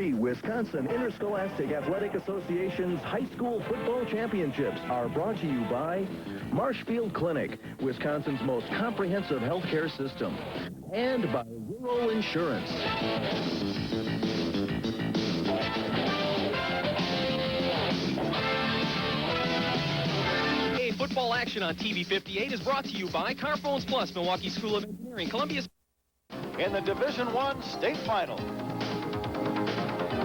3 Wisconsin Interscholastic Athletic Association's high school football championships are brought to you by Marshfield Clinic, Wisconsin's most comprehensive healthcare system, and by Rural Insurance. Football action on TV 58 is brought to you by Carphones Plus, Milwaukee School of Engineering, Columbia. In the Division I state final.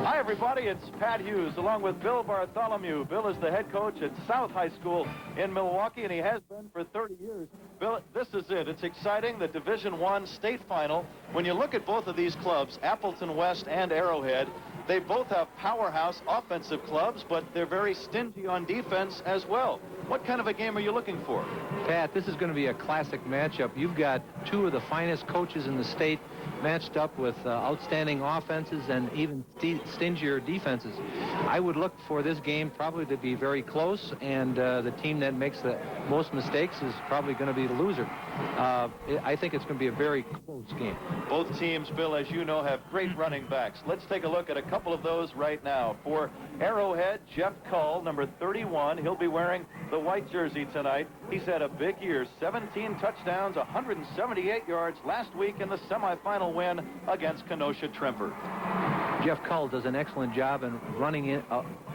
Hi, everybody. It's Pat Hughes along with Bill Bartholomew. Bill is the head coach at South High School in Milwaukee, and he has been for 30 years. Bill, this is it. It's exciting, the Division I state final. When you look at both of these clubs, Appleton West and Arrowhead, they both have powerhouse offensive clubs, but they're very stingy on defense as well. What kind of a game are you looking for? Pat, this is going to be a classic matchup. You've got two of the finest coaches in the state matched up with outstanding offenses and even stingier defenses. I would look for this game probably to be very close, and the team that makes the most mistakes is probably going to be the loser. I think it's going to be a very close game. Both teams, Bill, as you know, have great running backs. Let's take a look at a couple of those right now. For Arrowhead, Jeff Cull, number 31. He'll be wearing the white jersey tonight. He's had a big year, 17 touchdowns, 178 yards last week in the semifinal win against Kenosha Tremper. Jeff Cull does an excellent job in running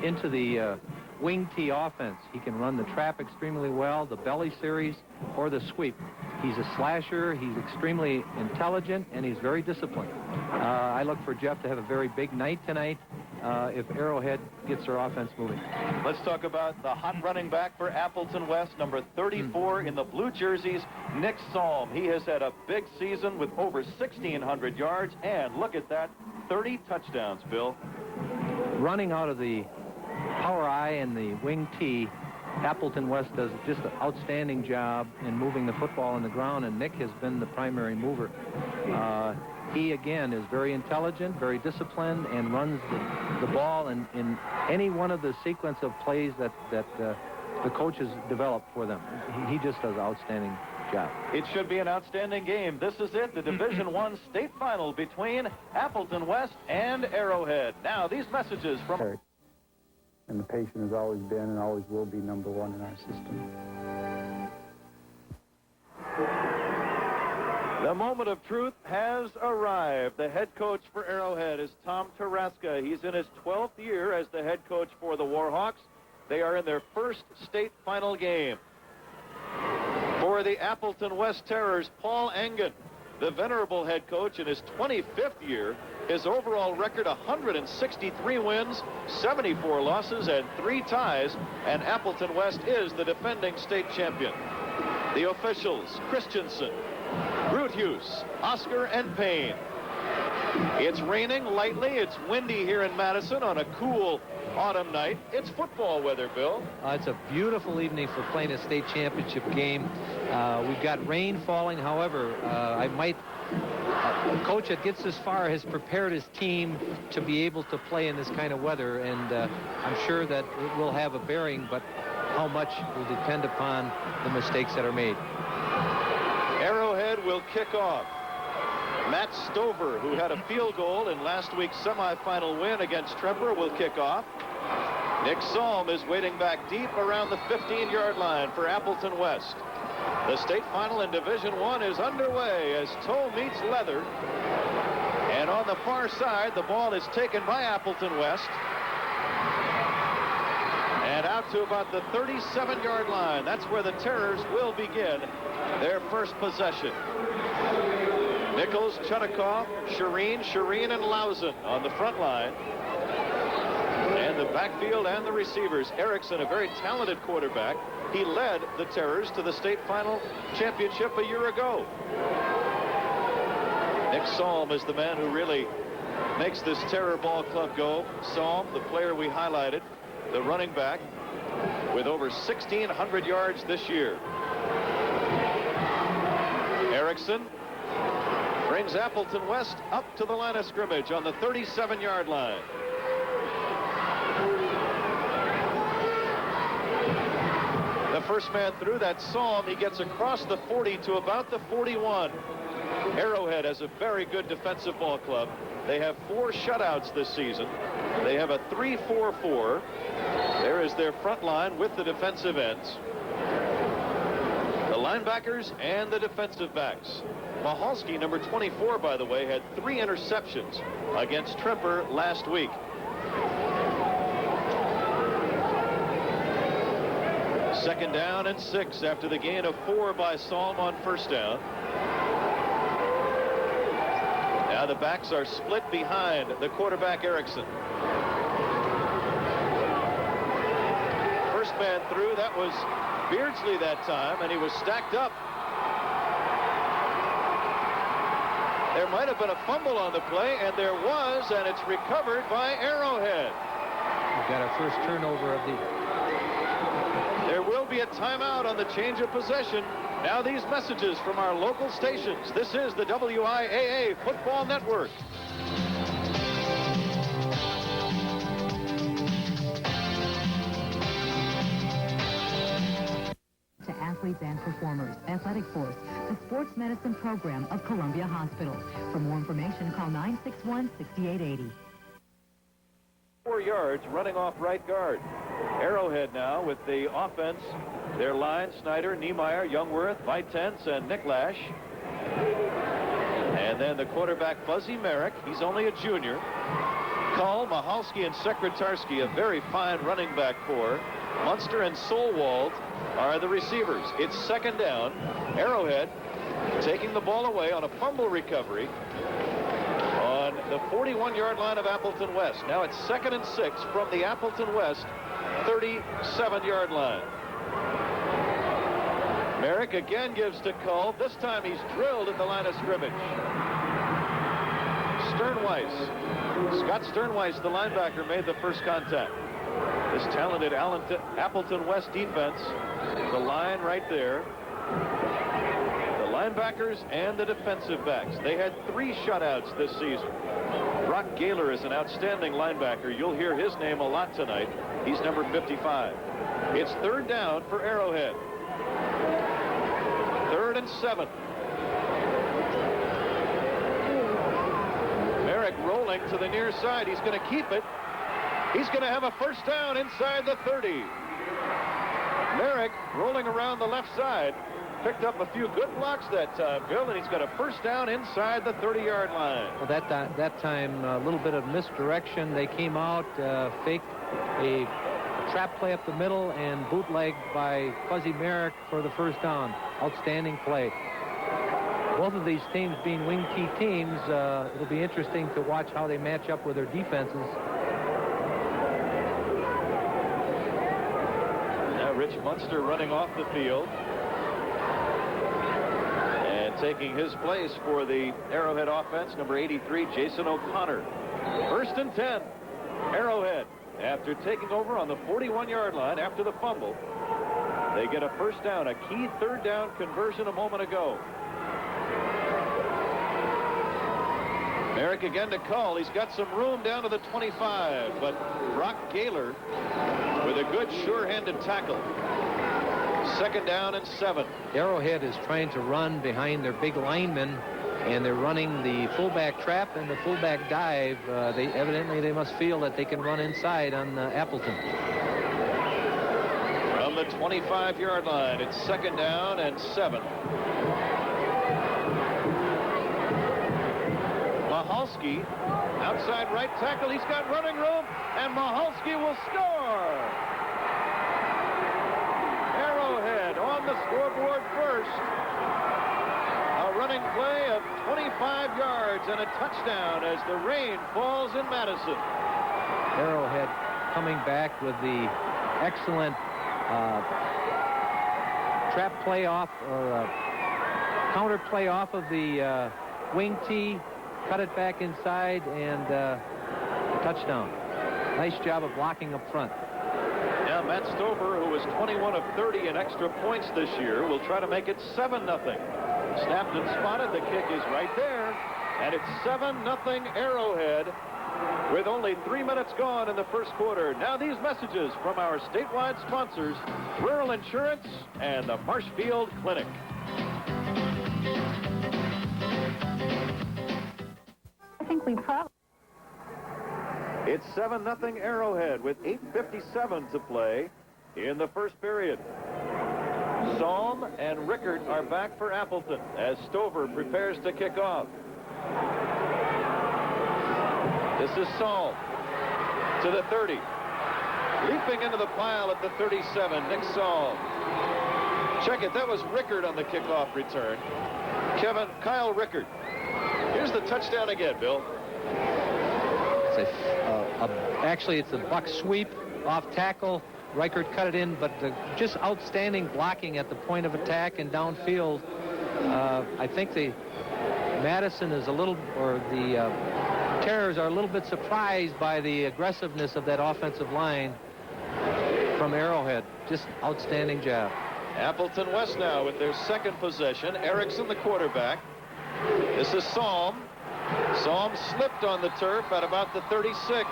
into the wing T offense. He can run the trap extremely well, the belly series, or the sweep. He's a slasher, he's extremely intelligent, and he's very disciplined. I look for Jeff to have a very big night tonight if Arrowhead gets their offense moving. Let's talk about the hot running back for Appleton West, number 34 in the blue jerseys, Nick Salm. He has had a big season with over 1,600 yards, and look at that, 30 touchdowns, Bill. Running out of the power I and the wing T, Appleton West does just an outstanding job in moving the football on the ground, and Nick has been the primary mover. He, again, is very intelligent, very disciplined, and runs the ball in any one of the sequence of plays that the coaches develop for them. He just does an outstanding job. It should be an outstanding game. This is it, the Division I state final between Appleton West and Arrowhead. Now, these messages from... And the patient has always been and always will be number one in our system. The moment of truth has arrived. The head coach for Arrowhead is Tom Taraska. He's in his 12th year as the head coach for the Warhawks. They are in their first state final game. For the Appleton West Terrors, Paul Engen, the venerable head coach in his 25th year. His overall record, 163 wins, 74 losses, and 3 ties, and Appleton West is the defending state champion. The officials, Christensen, Groothuis, Oscar, and Payne. It's raining lightly. It's windy here in Madison on a cool autumn night. It's football weather, Bill. It's a beautiful evening for playing a state championship game. We've got rain falling. However, a coach that gets this far has prepared his team to be able to play in this kind of weather, and I'm sure that it will have a bearing, but how much will depend upon the mistakes that are made. Arrowhead will kick off. Matt Stover, who had a field goal in last week's semifinal win against Tremper, will kick off. Nick Salm is waiting back deep around the 15-yard line for Appleton West. The state final in Division I is underway as toe meets leather. And on the far side, the ball is taken by Appleton West. And out to about the 37-yard line. That's where the Terrors will begin their first possession. Nichols, Chudikoff, Shireen, and Lausen on the front line. And the backfield and the receivers. Erickson, a very talented quarterback. He led the Terrors to the state final championship a year ago. Nick Salm is the man who really makes this Terror ball club go. Salm, the player we highlighted, the running back, with over 1,600 yards this year. Erickson brings Appleton West up to the line of scrimmage on the 37-yard line. The first man through, that Salm. He gets across the 40 to about the 41. Arrowhead has a very good defensive ball club. They have 4 shutouts this season. They have a 3-4-4. There is their front line with the defensive ends, the linebackers, and the defensive backs. Mahalski, number 24, by the way, had 3 interceptions against Trimper last week. Second down and 6 after the gain of 4 by Salm on first down. Now the backs are split behind the quarterback, Erickson. First man through, that was Beardsley that time, and he was stacked up. There might have been a fumble on the play, and there was, and it's recovered by Arrowhead. We've got our first turnover of the... There will be a timeout on the change of possession. Now these messages from our local stations. This is the WIAA Football Network. To athletes and performers, Athletic Force, the sports medicine program of Columbia Hospital. For more information, call 961-6880. 4 yards running off right guard. Arrowhead now with the offense. Their line, Snyder, Niemeyer, Youngworth, Vitens, and Nicklash. And then the quarterback, Fuzzy Merrick. He's only a junior. Kull, Mahalski, and Sekretarski, a very fine running back core. Munster and Solwald are the receivers. It's second down. Arrowhead taking the ball away on a fumble recovery on the 41-yard line of Appleton West. Now it's 2nd and 6 from the Appleton West 37-yard line. Merrick again gives to Kull. This time he's drilled at the line of scrimmage. Scott Sternweiss, the linebacker, made the first contact. This talented Appleton West defense, the line right there. The linebackers and the defensive backs. They had 3 shutouts this season. Brock Gaylor is an outstanding linebacker. You'll hear his name a lot tonight. He's number 55. It's third down for Arrowhead. 3rd and 7. Merrick rolling to the near side. He's going to keep it. He's going to have a first down inside the 30. Merrick rolling around the left side. Picked up a few good blocks that time, Bill, and he's got a first down inside the 30-yard line. Well, that time, a little bit of misdirection. They came out, faked a trap play up the middle, and bootlegged by Fuzzy Merrick for the first down. Outstanding play. Both of these teams being wing T teams, it'll be interesting to watch how they match up with their defenses. Now Rich Munster running off the field. Taking his place for the Arrowhead offense, number 83, Jason O'Connor. 1st and 10. Arrowhead, after taking over on the 41-yard line after the fumble, they get a first down, a key third down conversion a moment ago. Merrick again to Kull. He's got some room down to the 25, but Brock Gaylor with a good sure-handed tackle. 2nd down and 7. Arrowhead is trying to run behind their big linemen, and they're running the fullback trap and the fullback dive. They must feel that they can run inside on Appleton. From the 25-yard line, it's 2nd down and 7. Mahalski, outside right tackle. He's got running room, and Mahalski will score. Arrowhead on the scoreboard first. A running play of 25 yards and a touchdown as the rain falls in Madison. Arrowhead coming back with the excellent trap play off, or counter play off of the wing tee, cut it back inside, and touchdown. Nice job of blocking up front. Now Matt Stover, who was 21 of 30 in extra points this year, will try to make it 7-0. Snapped and spotted. The kick is right there. And it's 7-0 Arrowhead with only 3 minutes gone in the first quarter. Now these messages from our statewide sponsors, Rural Insurance and the Marshfield Clinic. I think we probably It's 7-0 Arrowhead with 8:57 to play in the first period. Psalm and Rickard are back for Appleton as Stover prepares to kick off. This is Psalm to the 30. Leaping into the pile at the 37, Nick Psalm. Check it, that was Rickard on the kickoff return. Kyle Rickard. Here's the touchdown again, Bill. Actually, it's a buck sweep off tackle. Rickard cut it in, but just outstanding blocking at the point of attack and downfield. I think Madison is a little, or the Terrors are a little bit surprised by the aggressiveness of that offensive line from Arrowhead. Just outstanding job. Appleton West now with their second possession. Erickson, the quarterback. This is Psalm. Psalm slipped on the turf at about the 36.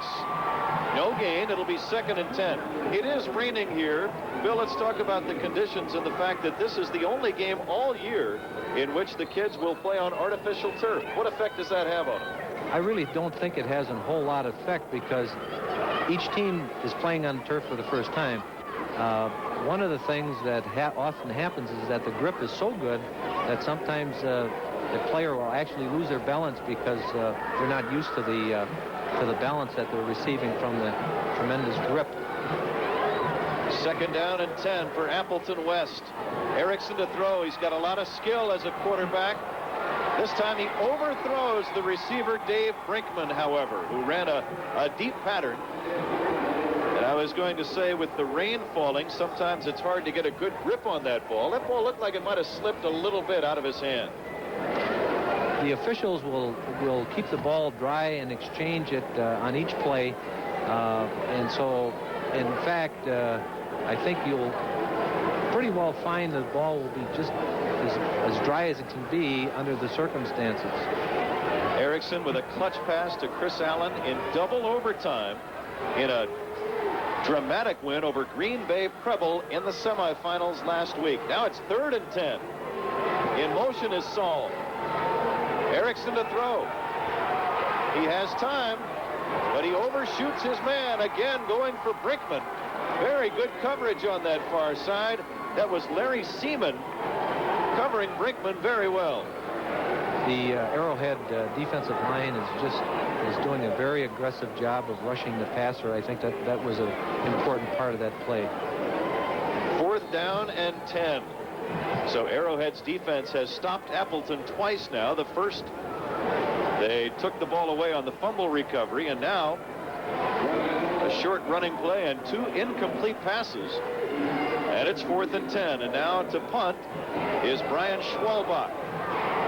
No gain. It'll be 2nd and 10. It is raining here. Bill, let's talk about the conditions and the fact that this is the only game all year in which the kids will play on artificial turf. What effect does that have on them? I really don't think it has a whole lot of effect because each team is playing on turf for the first time. One of the things that often happens is that the grip is so good that sometimes the player will actually lose their balance because they're not used to the balance that they're receiving from the tremendous grip. 2nd down and 10 for Appleton West. Erickson to throw. He's got a lot of skill as a quarterback. This time he overthrows the receiver Dave Brinkman, however, who ran a deep pattern. And I was going to say, with the rain falling, sometimes it's hard to get a good grip on that ball. That ball looked like it might have slipped a little bit out of his hand. The officials will keep the ball dry and exchange it on each play. And so, in fact, I think you'll pretty well find the ball will be just as dry as it can be under the circumstances. Erickson with a clutch pass to Chris Allen in double overtime in a dramatic win over Green Bay Preble in the semifinals last week. Now it's 3rd and 10. In motion is Saul. Erickson to throw. He has time, but he overshoots his man, again going for Brinkman. Very good coverage on that far side. That was Larry Seaman covering Brinkman very well. The Arrowhead defensive line is doing a very aggressive job of rushing the passer. I think that was an important part of that play. 4th down and 10. So Arrowhead's defense has stopped Appleton twice now. The first, they took the ball away on the fumble recovery, and now a short running play and 2 incomplete passes. And it's 4th and 10. And now to punt is Brian Schwalbach.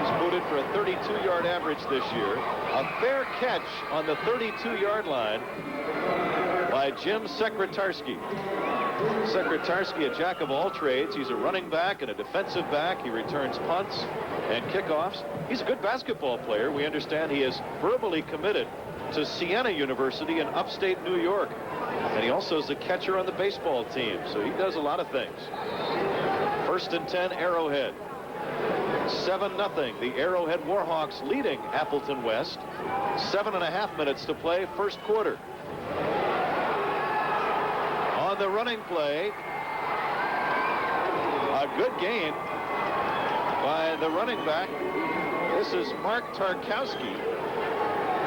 He's booted for a 32-yard average this year. A fair catch on the 32-yard line by Jim Sekretarski. Sekretarski, a jack of all trades. He's a running back and a defensive back. He returns punts and kickoffs. He's a good basketball player. We understand he is verbally committed to Siena University in upstate New York. And he also is a catcher on the baseball team, so he does a lot of things. 1st and 10, Arrowhead. 7-0. The Arrowhead Warhawks leading Appleton West. 7.5 minutes to play, first quarter. On the running play, a good gain by the running back. This is Mark Tarkowski.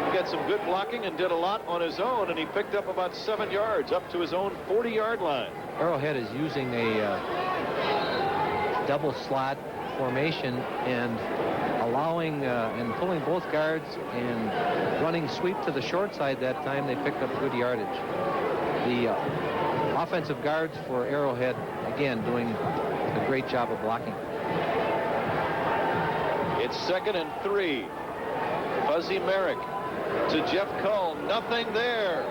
He got some good blocking and did a lot on his own, and he picked up about 7 yards up to his own 40-yard line. Arrowhead is using a double slot formation and allowing and pulling both guards and running sweep to the short side that time. They picked up good yardage. The offensive guards for Arrowhead, again, doing a great job of blocking. It's 2nd and 3. Fuzzy Merrick to Jeff Cull. Nothing there.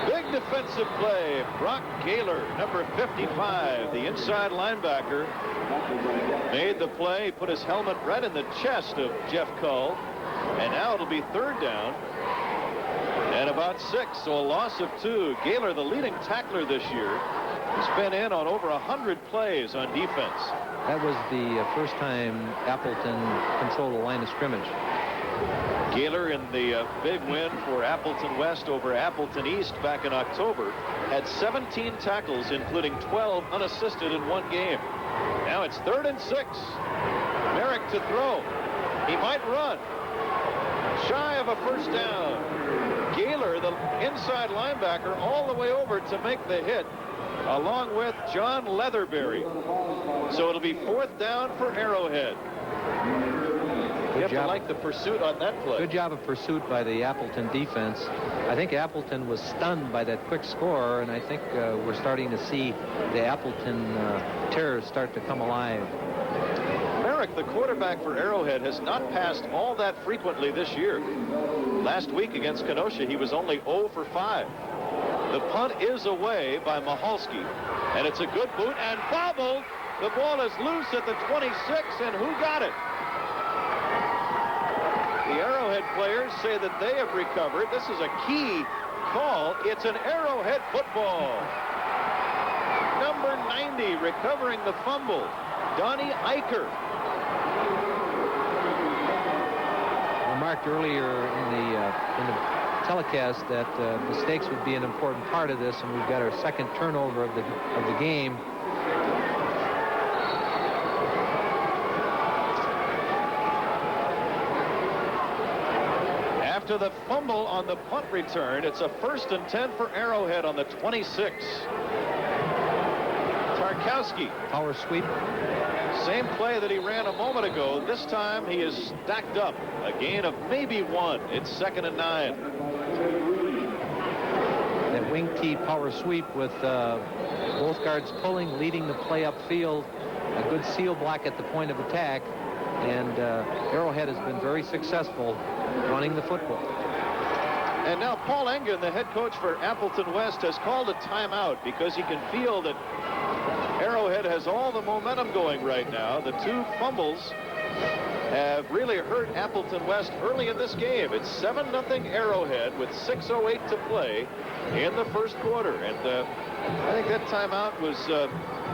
Big defensive play. Brock Gaylor, number 55, the inside linebacker, made the play, put his helmet right in the chest of Jeff Cull. And now it'll be 3rd down and about 6, so a loss of 2. Gaylor, the leading tackler this year, has been in on over 100 plays on defense. That was the first time Appleton controlled the line of scrimmage. Gaylor, in the big win for Appleton West over Appleton East back in October, had 17 tackles, including 12 unassisted in one game. Now it's 3rd and 6. Merrick to throw. He might run. Shy of a first down. Gaylor, the inside linebacker, all the way over to make the hit, along with John Leatherberry. So it'll be 4th down for Arrowhead. You have to like the pursuit on that play. Good job of pursuit by the Appleton defense. I think Appleton was stunned by that quick score, and I think we're starting to see the Appleton Terrors start to come alive. Merrick, the quarterback for Arrowhead, has not passed all that frequently this year. Last week against Kenosha, he was only 0 for 5. The punt is away by Mahalski, and it's a good boot and bobbled. The ball is loose at the 26, and who got it? The Arrowhead players say that they have recovered. This is a key call. It's an Arrowhead football. Number 90 recovering the fumble, Donnie Eicher. Remarked earlier in the telecast that mistakes would be an important part of this, and we've got our 2nd turnover of the game. After the fumble on the punt return, it's a 1st and 10 for Arrowhead on the 26. Tarkowski. Power sweep. Same play that he ran a moment ago. This time he is stacked up. A gain of maybe 1. It's 2nd and 9. That wing T power sweep with both guards pulling, leading the play upfield. A good seal block at the point of attack. And Arrowhead has been very successful running the football. And now Paul Engen, the head coach for Appleton West, has called a timeout because he can feel that Arrowhead has all the momentum going right now. The 2 fumbles have really hurt Appleton West early in this game. It's 7-0 Arrowhead with 6:08 to play in the 1st quarter. And I think that timeout was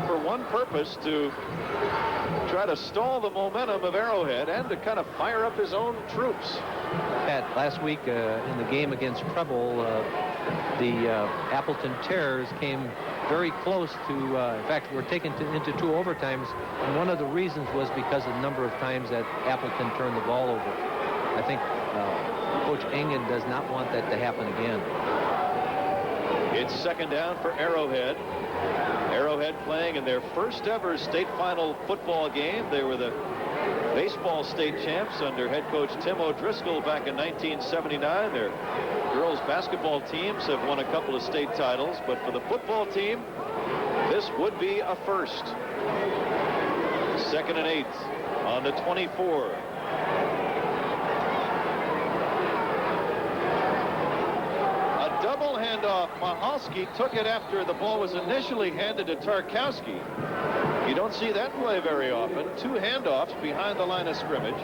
for one purpose, to try to stall the momentum of Arrowhead and to kind of fire up his own troops. Last week in the game against Preble, the Appleton Terrors came very close to, in fact, were taken into 2 overtimes, and one of the reasons was because of the number of times that Appleton turned the ball over. I think Coach Engen does not want that to happen again. It's 2nd down for Arrowhead. Arrowhead playing in their first ever state final football game. They were the baseball state champs under head coach Tim O'Driscoll back in 1979. Their girls basketball teams have won a couple of state titles, but for the football team, this would be a first. 2nd and 8 on the 24. Double handoff. Mahalski took it after the ball was initially handed to Tarkowski. You don't see that play very often. 2 handoffs behind the line of scrimmage.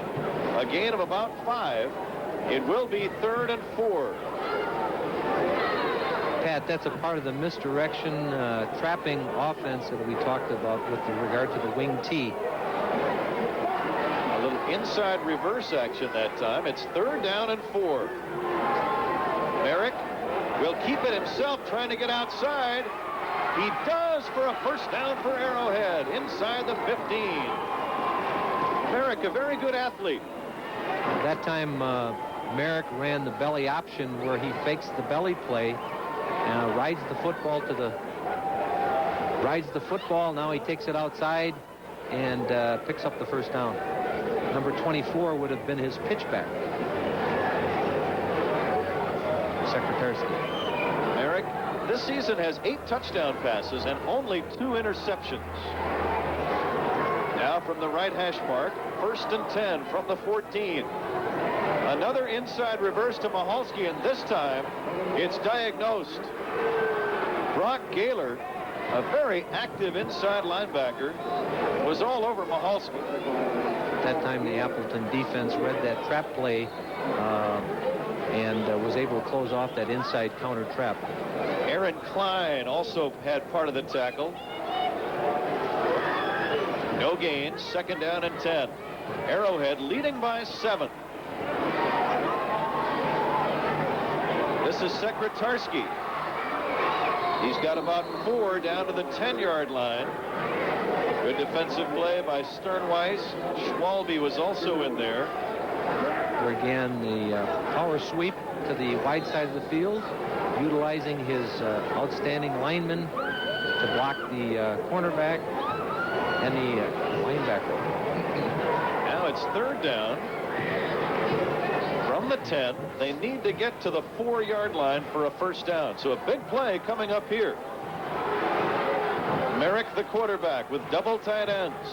A gain of about 5. It will be 3rd and 4. Pat, that's a part of the misdirection trapping offense that we talked about with regard to the wing T. A little inside reverse action that time. It's 3rd down and 4. Merrick will keep it himself, trying to get outside. He does for a 1st down for Arrowhead inside the 15. Merrick, a very good athlete. That time Merrick ran the belly option where he fakes the belly play, rides the football now he takes it outside and picks up the 1st down. Number 24 would have been his pitchback. Secretarski. Merrick this season has 8 touchdown passes and only 2 interceptions. Now from the right hash mark, 1st and 10 from the 14. Another inside reverse to Mahalski, and this time it's diagnosed. Brock Gaylor, a very active inside linebacker, was all over Mahalski. At that time, the Appleton defense read that trap play and was able to close off that inside counter trap. Aaron Klein also had part of the tackle. No gain, 2nd down and 10. Arrowhead leading by 7. This is Sekretarski. He's got about 4 down to the 10-yard line. Good defensive play by Sternweiss. Schwalbe was also in there. Again, the power sweep to the wide side of the field, utilizing his outstanding lineman to block the cornerback and the linebacker. Now it's 3rd down. From the 10, they need to get to the 4-yard line for a first down. So a big play coming up here. Merrick, the quarterback, with double tight ends.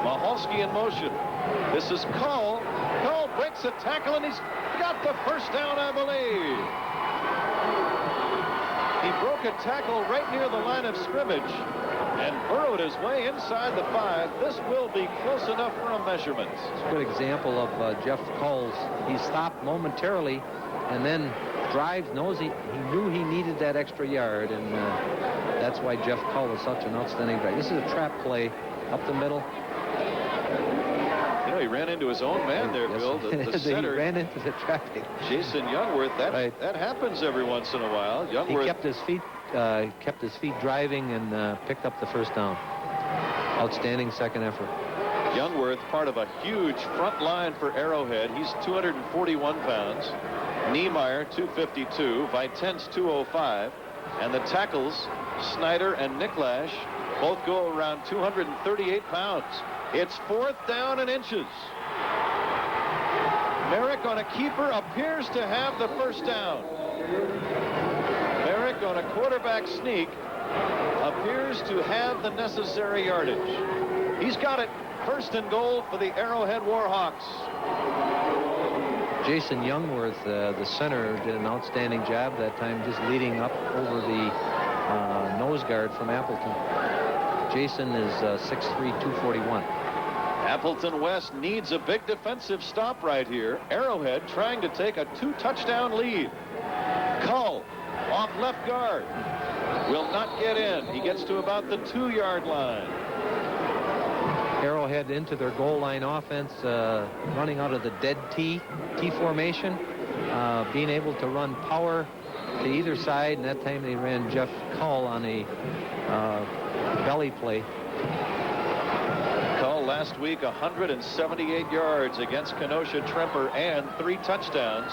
Mahalski in motion. This is Call. Call breaks a tackle, and he's got the first down, I believe. He broke a tackle right near the line of scrimmage and burrowed his way inside the 5. This will be close enough for a measurement. It's a good example of Jeff Cull's. He stopped momentarily and then drives, knows he knew he needed that extra yard, and that's why Jeff Cull is such an outstanding guy. This is a trap play up the middle. You know, he ran into his own man there, yes. Bill. The center. He ran into the traffic. Jason Youngworth, Right. that happens every once in a while. Youngworth, He kept his feet driving and picked up the first down. Outstanding second effort. Youngworth, part of a huge front line for Arrowhead. He's 241 pounds. Niemeyer, 252. Vitense, 205. And the tackles, Snyder and Nicklash, both go around 238 pounds. It's 4th down and inches. Merrick on a keeper appears to have the first down. Merrick on a quarterback sneak appears to have the necessary yardage. He's got it. 1st and goal for the Arrowhead Warhawks. Jason Youngworth, the center, did an outstanding job that time, just leading up over the nose guard from Appleton. Jason is 6'3", 241. Appleton West needs a big defensive stop right here. Arrowhead trying to take a 2-touchdown lead. Cull off left guard. Will not get in. He gets to about the 2-yard line. Arrowhead into their goal line offense, running out of the dead T formation, being able to run power to either side, and that time they ran Jeff Cull on a belly play. Cull last week 178 yards against Kenosha Tremper and 3 touchdowns.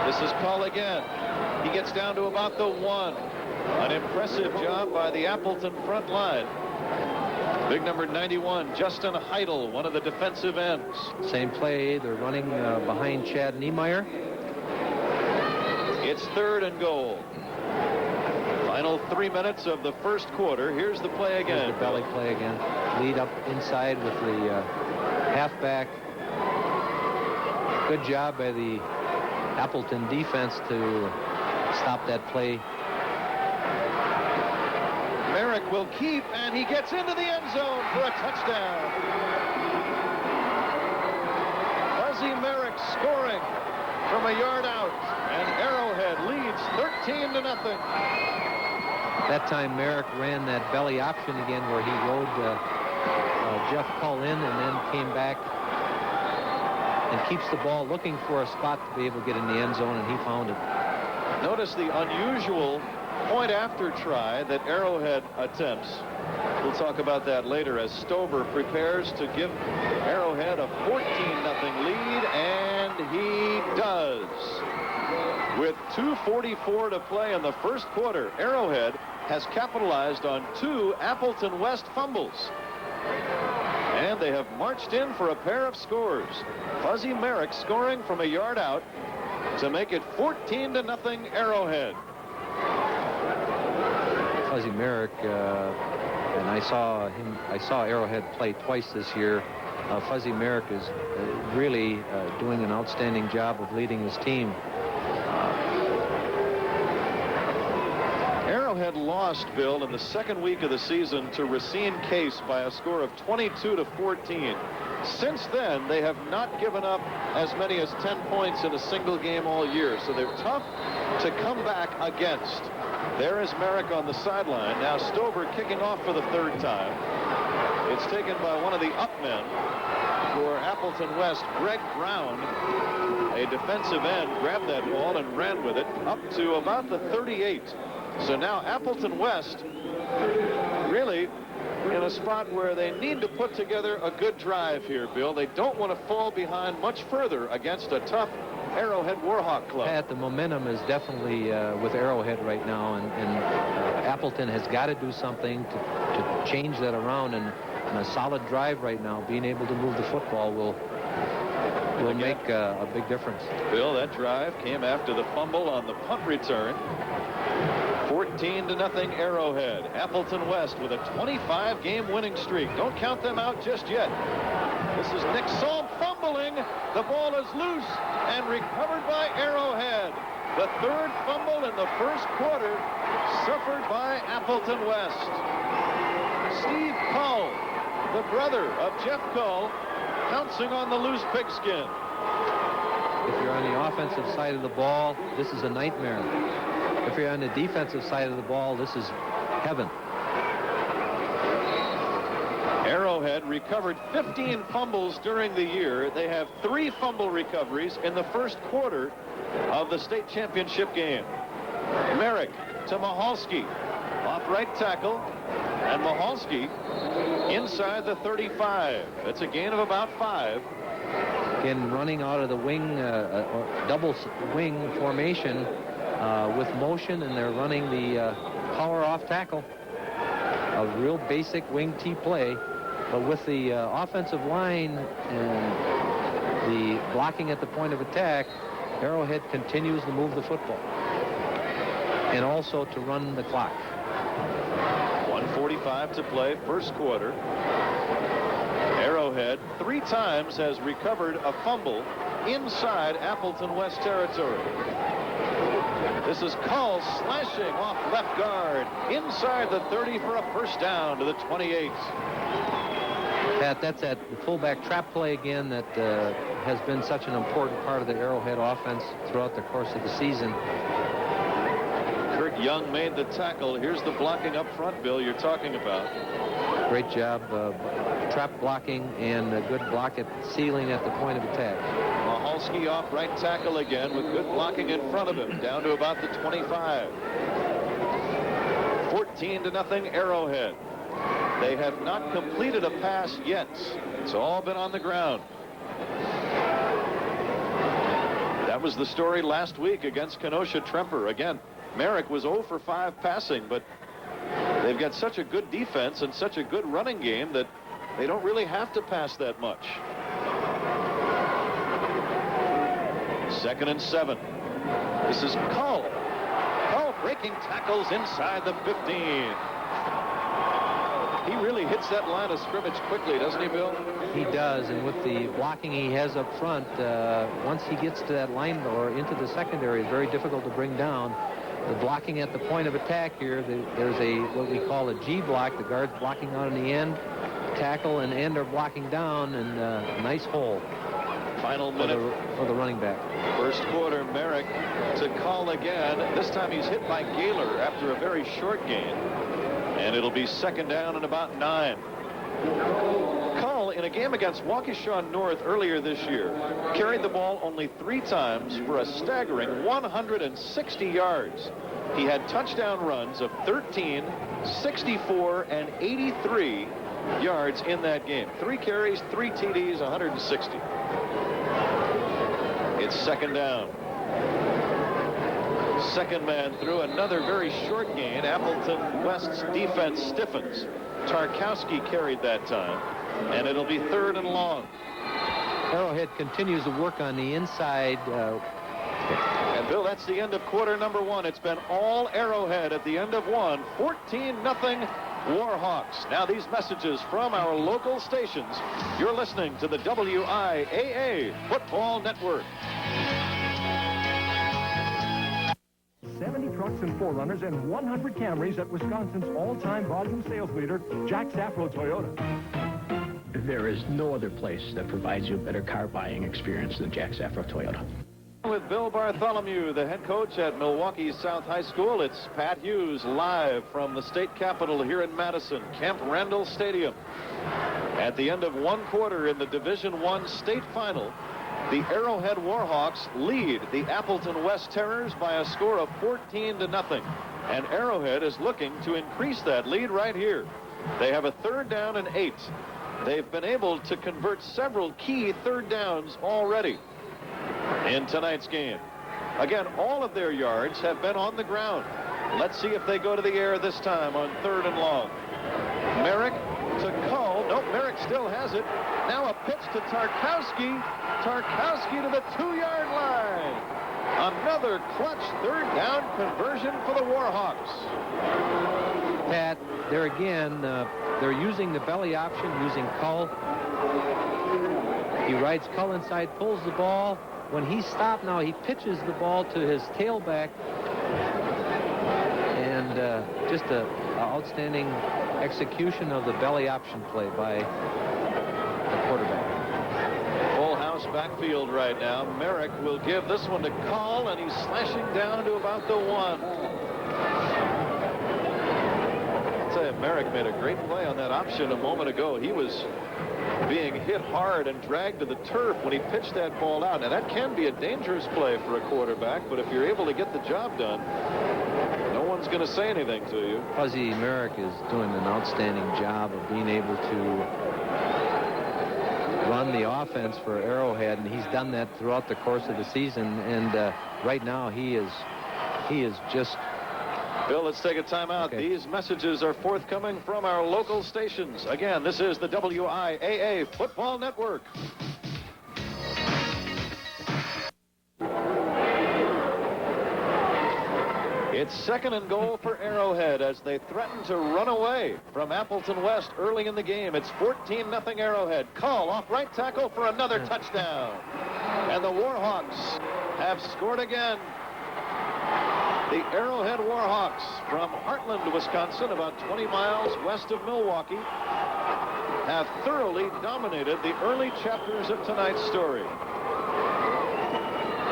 This is Cull again. He gets down to about the 1. An impressive job by the Appleton front line. Big number 91, Justin Heidel, one of the defensive ends. Same play. They're running behind Chad Niemeyer. It's 3rd and goal. Final 3 minutes of the first quarter. Here's the play again. Here's the belly play again. Lead up inside with the halfback. Good job by the Appleton defense to stop that play. Merrick will keep, and he gets into the end zone for a touchdown. Fuzzy Merrick scoring from a yard out, and Arrowhead leads 13-0. That time Merrick ran that belly option again where he rode Jeff Cull in and then came back and keeps the ball looking for a spot to be able to get in the end zone, and he found it. Notice the unusual point after try that Arrowhead attempts. We'll talk about that later as Stover prepares to give Arrowhead a 14-0 lead, and he does. With 2:44 to play in the first quarter, Arrowhead has capitalized on 2 Appleton West fumbles. And they have marched in for a pair of scores. Fuzzy Merrick scoring from a yard out to make it 14-0 Arrowhead. Fuzzy Merrick, and I saw Arrowhead play twice this year. Fuzzy Merrick is really doing an outstanding job of leading his team. Arrowhead lost, Bill, in the second week of the season to Racine Case by a score of 22-14. Since then, they have not given up as many as 10 points in a single game all year, so they're tough to come back against. There is Merrick on the sideline. Now Stover kicking off for the 3rd time. It's taken by one of the up men for Appleton West, Greg Brown. A defensive end grabbed that ball and ran with it up to about the 38. So now Appleton West really in a spot where they need to put together a good drive here, Bill. They don't want to fall behind much further against a tough Arrowhead Warhawk club. Pat, the momentum is definitely with Arrowhead right now, and Appleton has got to do something to change that around, and a solid drive right now, being able to move the football will make a big difference. Bill, that drive came after the fumble on the punt return. 14-0 Arrowhead. Appleton West with a 25-game winning streak. Don't count them out just yet. This is Nick Salm fumbling. The ball is loose and recovered by Arrowhead. The third fumble in the first quarter suffered by Appleton West. Steve Cull, the brother of Jeff Cull, pouncing on the loose pigskin. If you're on the offensive side of the ball, this is a nightmare. If you're on the defensive side of the ball, this is heaven. Arrowhead recovered 15 fumbles during the year. They have 3 fumble recoveries in the first quarter of the state championship game. Merrick to Mahalski, off right tackle, and Mahalski inside the 35. That's a gain of about 5. Again, running out of the wing, double wing formation with motion, and they're running the power off tackle. A real basic wing T play, but with the offensive line and the blocking at the point of attack, Arrowhead continues to move the football and also to run the clock. 1:45 to play, first quarter. Arrowhead 3 times has recovered a fumble inside Appleton West territory. This is Cull slashing off left guard inside the 30 for a first down to the 28. Pat, that's that fullback trap play again that has been such an important part of the Arrowhead offense throughout the course of the season. Kirk Young made the tackle. Here's the blocking up front, Bill, you're talking about. Great job trap blocking and a good block at sealing at the point of attack. Mahalski off right tackle again with good blocking in front of him, down to about the 25. 14-0 Arrowhead. They have not completed a pass yet. It's all been on the ground. That was the story last week against Kenosha Tremper. Again, Merrick was 0 for 5 passing, but they've got such a good defense and such a good running game that they don't really have to pass that much. 2nd and 7. This is Cull. Cull breaking tackles inside the 15. He really hits that line of scrimmage quickly, doesn't he, Bill? He does, and with the blocking he has up front, once he gets to that line or into the secondary, it's very difficult to bring down. The blocking at the point of attack here, there's what we call a G block. The guard's blocking out in the end. Tackle and end are blocking down, and a nice hole. Final minute for the running back. First quarter, Merrick to Cull again. This time he's hit by Gaylor after a very short gain. And it'll be 2nd down and about 9. Cull, in a game against Waukesha North earlier this year, carried the ball only 3 times for a staggering 160 yards. He had touchdown runs of 13, 64, and 83 yards in that game. 3 carries, 3 TDs, 160. It's 2nd down. Second man through, another very short gain. Appleton West's defense stiffens. Tarkowski carried that time, and it'll be 3rd and long. Arrowhead continues to work on the inside. And Bill, that's the end of quarter number 1. It's been all Arrowhead at the end of 1. 14-0 Warhawks. Now these messages from our local stations. You're listening to the WIAA Football Network. 70 trucks and 4Runners and 100 Camrys at Wisconsin's all-time volume sales leader, Jack Safro Toyota. There is no other place that provides you a better car buying experience than Jack Safro Toyota. With Bill Bartholomew, the head coach at Milwaukee South High School. It's Pat Hughes live from the state capitol here in Madison, Camp Randall Stadium. At the end of one quarter in the Division I state final, the Arrowhead Warhawks lead the Appleton West Terrors by a score of 14-0. And Arrowhead is looking to increase that lead right here. They have a 3rd down and 8. They've been able to convert several key 3rd downs already in tonight's game. Again, all of their yards have been on the ground. Let's see if they go to the air this time on 3rd and long. Merrick to Cull. Nope, Merrick still has it. Now a pitch to Tarkowski. Tarkowski to the 2-yard line. Another clutch 3rd down conversion for the Warhawks. Pat, there again, they're using the belly option, using Cull. He rides Cull inside, pulls the ball. When he stopped now, he pitches the ball to his tailback. And just an outstanding execution of the belly option play by the quarterback. Full house backfield right now. Merrick will give this one to Cull, and he's slashing down to about the 1. I'll tell you, Merrick made a great play on that option a moment ago. He was being hit hard and dragged to the turf when he pitched that ball out. Now, that can be a dangerous play for a quarterback, but if you're able to get the job done, no one's going to say anything to you. Fuzzy Merrick is doing an outstanding job of being able to run the offense for Arrowhead, and he's done that throughout the course of the season. And right now, he is just... Bill, let's take a timeout. Okay. These messages are forthcoming from our local stations. Again, this is the WIAA Football Network. It's 2nd and goal for Arrowhead as they threaten to run away from Appleton West early in the game. It's 14-0 Arrowhead. Cull off right tackle for another touchdown. And the Warhawks have scored again. The Arrowhead Warhawks from Heartland, Wisconsin, about 20 miles west of Milwaukee, have thoroughly dominated the early chapters of tonight's story.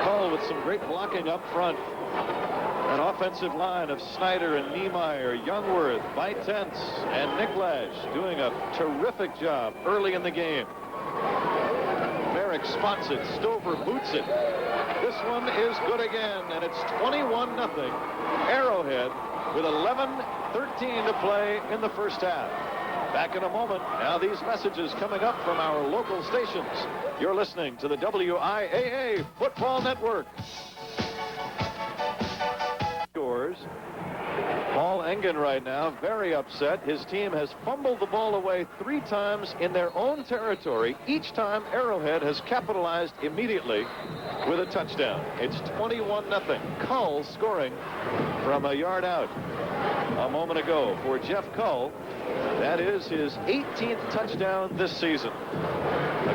Cull with some great blocking up front. An offensive line of Snyder and Niemeyer, Youngworth, Vitence, and Nicklash doing a terrific job early in the game. Merrick spots it. Stover boots it. This one is good again, and it's 21-0. Arrowhead with 11:13 to play in the first half. Back in a moment. Now these messages coming up from our local stations. You're listening to the WIAA Football Network. Scores. Paul Engen right now very upset. His team has fumbled the ball away 3 times in their own territory. Each time Arrowhead has capitalized immediately with a touchdown. It's 21-0. Cull scoring from a yard out a moment ago for Jeff Cull. That is his 18th touchdown this season.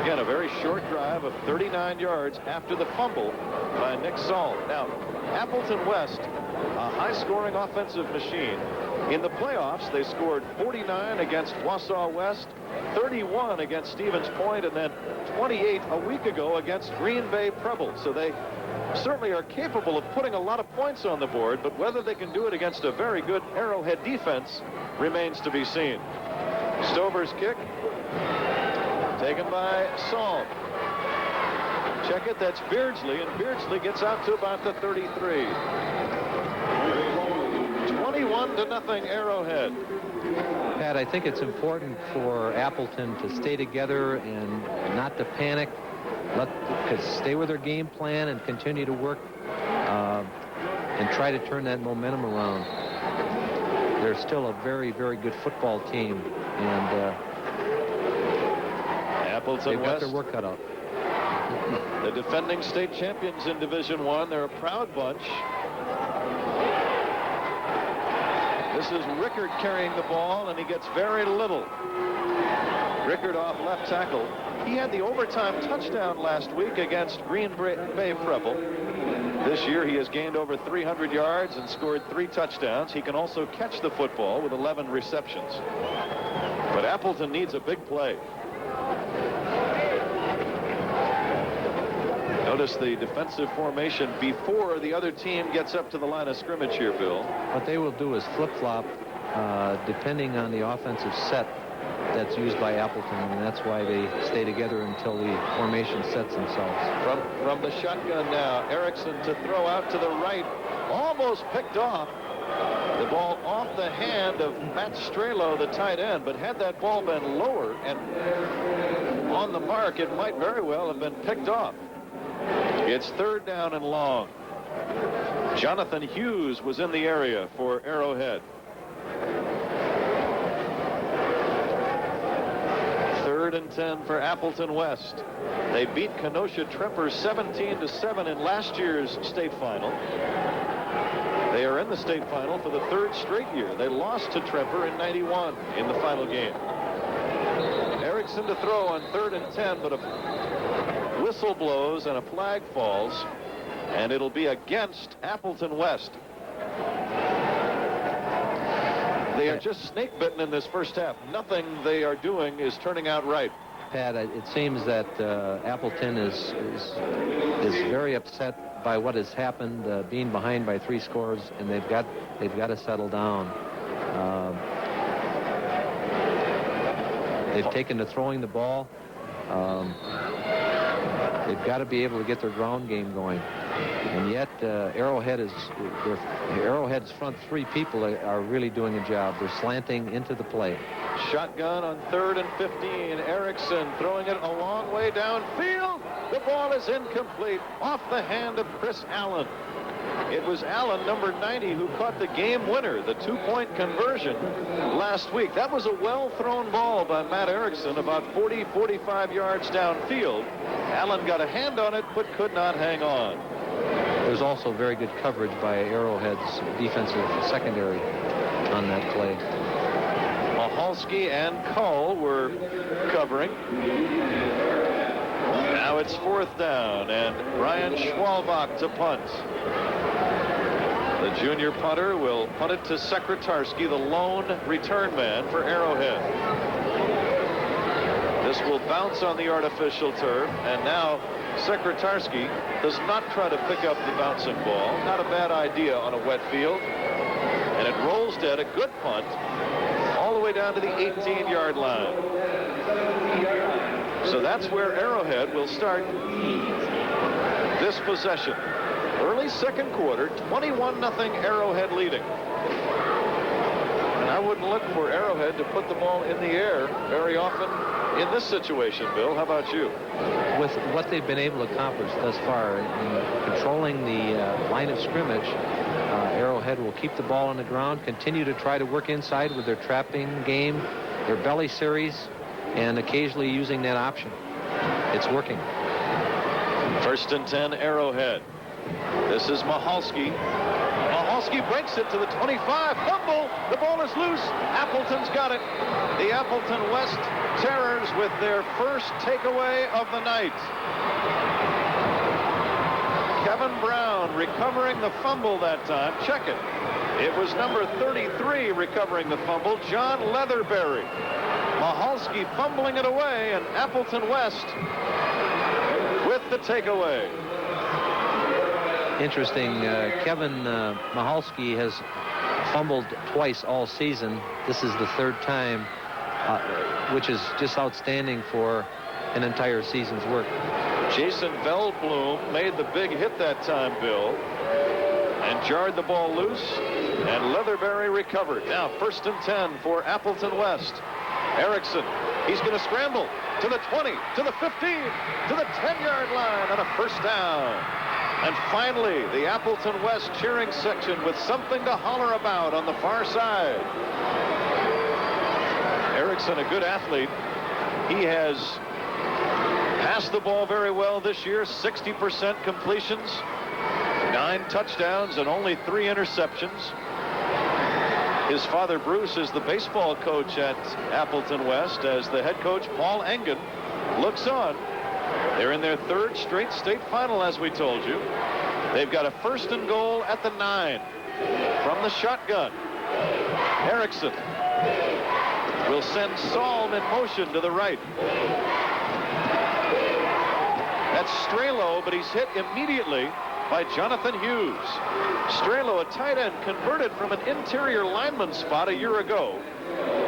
Again, a very short drive of 39 yards after the fumble by Nick Saul. Now, Appleton West, a high-scoring offensive machine. In the playoffs, they scored 49 against Wausau West, 31 against Stevens Point, and then 28 a week ago against Green Bay Preble. So they certainly are capable of putting a lot of points on the board, but whether they can do it against a very good Arrowhead defense remains to be seen. Stover's kick taken by Saul. Check it, that's Beardsley, and Beardsley gets out to about the 33. 21-0 Arrowhead. Pat, I think it's important for Appleton to stay together and not to panic. Stay with their game plan and continue to work and try to turn that momentum around. They're still a very, very good football team, and Appleton they've got West, their work cut out. the defending state champions in Division I. They're a proud bunch. This is Rickard carrying the ball, and he gets very little. Rickard off left tackle. He had the overtime touchdown last week against Green Bay Preble. This year he has gained over 300 yards and scored 3 touchdowns. He can also catch the football with 11 receptions. But Appleton needs a big play. No Notice the defensive formation before the other team gets up to the line of scrimmage here, Bill. What they will do is flip-flop depending on the offensive set that's used by Appleton, and that's why they stay together until the formation sets themselves. From the shotgun now, Erickson to throw out to the right, almost picked off. The ball off the hand of Matt Strelo, the tight end, but had that ball been lower and on the mark, it might very well have been picked off. It's 3rd down and long. Jonathan Hughes was in the area for Arrowhead. 3rd and 10 for Appleton West. They beat Kenosha Tremper 17-7 in last year's state final. They are in the state final for the 3rd straight year. They lost to Tremper in '91 in the final game. Erickson to throw on 3rd and 10, but a whistle blows and a flag falls, and it'll be against Appleton West. They are just snake bitten in this first half. Nothing they are doing is turning out right. Pat, it seems that Appleton is very upset by what has happened, being behind by 3 scores, and they've got to settle down. They've taken to throwing the ball. They've got to be able to get their ground game going, and yet Arrowhead's front 3 people are really doing a job. They're slanting into the play. Shotgun on 3rd and 15. Erickson throwing it a long way downfield. The ball is incomplete, off the hand of Chris Allen. It was Allen, number 90, who caught the game winner, the 2-point conversion last week. That was a well-thrown ball by Matt Erickson, about 40-45 yards downfield. Allen got a hand on it, but could not hang on. There's also very good coverage by Arrowhead's defensive secondary on that play. Mahalski and Cull were covering. Now it's 4th down, and Brian Schwalbach to punt. The junior punter will punt it to Sekretarski, the lone return man for Arrowhead. This will bounce on the artificial turf, and now Sekretarski does not try to pick up the bouncing ball. Not a bad idea on a wet field. And it rolls dead, a good punt, all the way down to the 18-yard line. So that's where Arrowhead will start this possession. Early 2nd quarter, 21-0 Arrowhead leading. And I wouldn't look for Arrowhead to put the ball in the air very often in this situation, Bill. How about you? With what they've been able to accomplish thus far in controlling the line of scrimmage, Arrowhead will keep the ball on the ground, continue to try to work inside with their trapping game, their belly series, and occasionally using that option. It's working. 1st and 10, Arrowhead. This is Mahalski. Mahalski breaks it to the 25. Fumble. The ball is loose. Appleton's got it. The Appleton West Terrors with their first takeaway of the night. Kevin Brown recovering the fumble that time. Check it. It was number 33 recovering the fumble, John Leatherberry. Mahalski fumbling it away, and Appleton West with the takeaway. Interesting. Kevin Mahalski has fumbled twice all season. This is the 3rd time, which is just outstanding for an entire season's work. Jason Veldblum made the big hit that time, Bill, and jarred the ball loose, and Leatherberry recovered. Now 1st and 10 for Appleton West. Erickson, he's going to scramble to the 20, to the 15, to the 10-yard line, and a 1st down. And finally, the Appleton West cheering section with something to holler about on the far side. Erickson, a good athlete. He has passed the ball very well this year, 60% completions, 9 touchdowns, and only 3 interceptions. His father, Bruce, is the baseball coach at Appleton West, as the head coach, Paul Engen, looks on. They're in their 3rd straight state final, as we told you. They've got a 1st and goal at the 9 from the shotgun. Erickson will send Salm in motion to the right. That's Strelo, but he's hit immediately by Jonathan Hughes. Strelo, a tight end, converted from an interior lineman spot a year ago.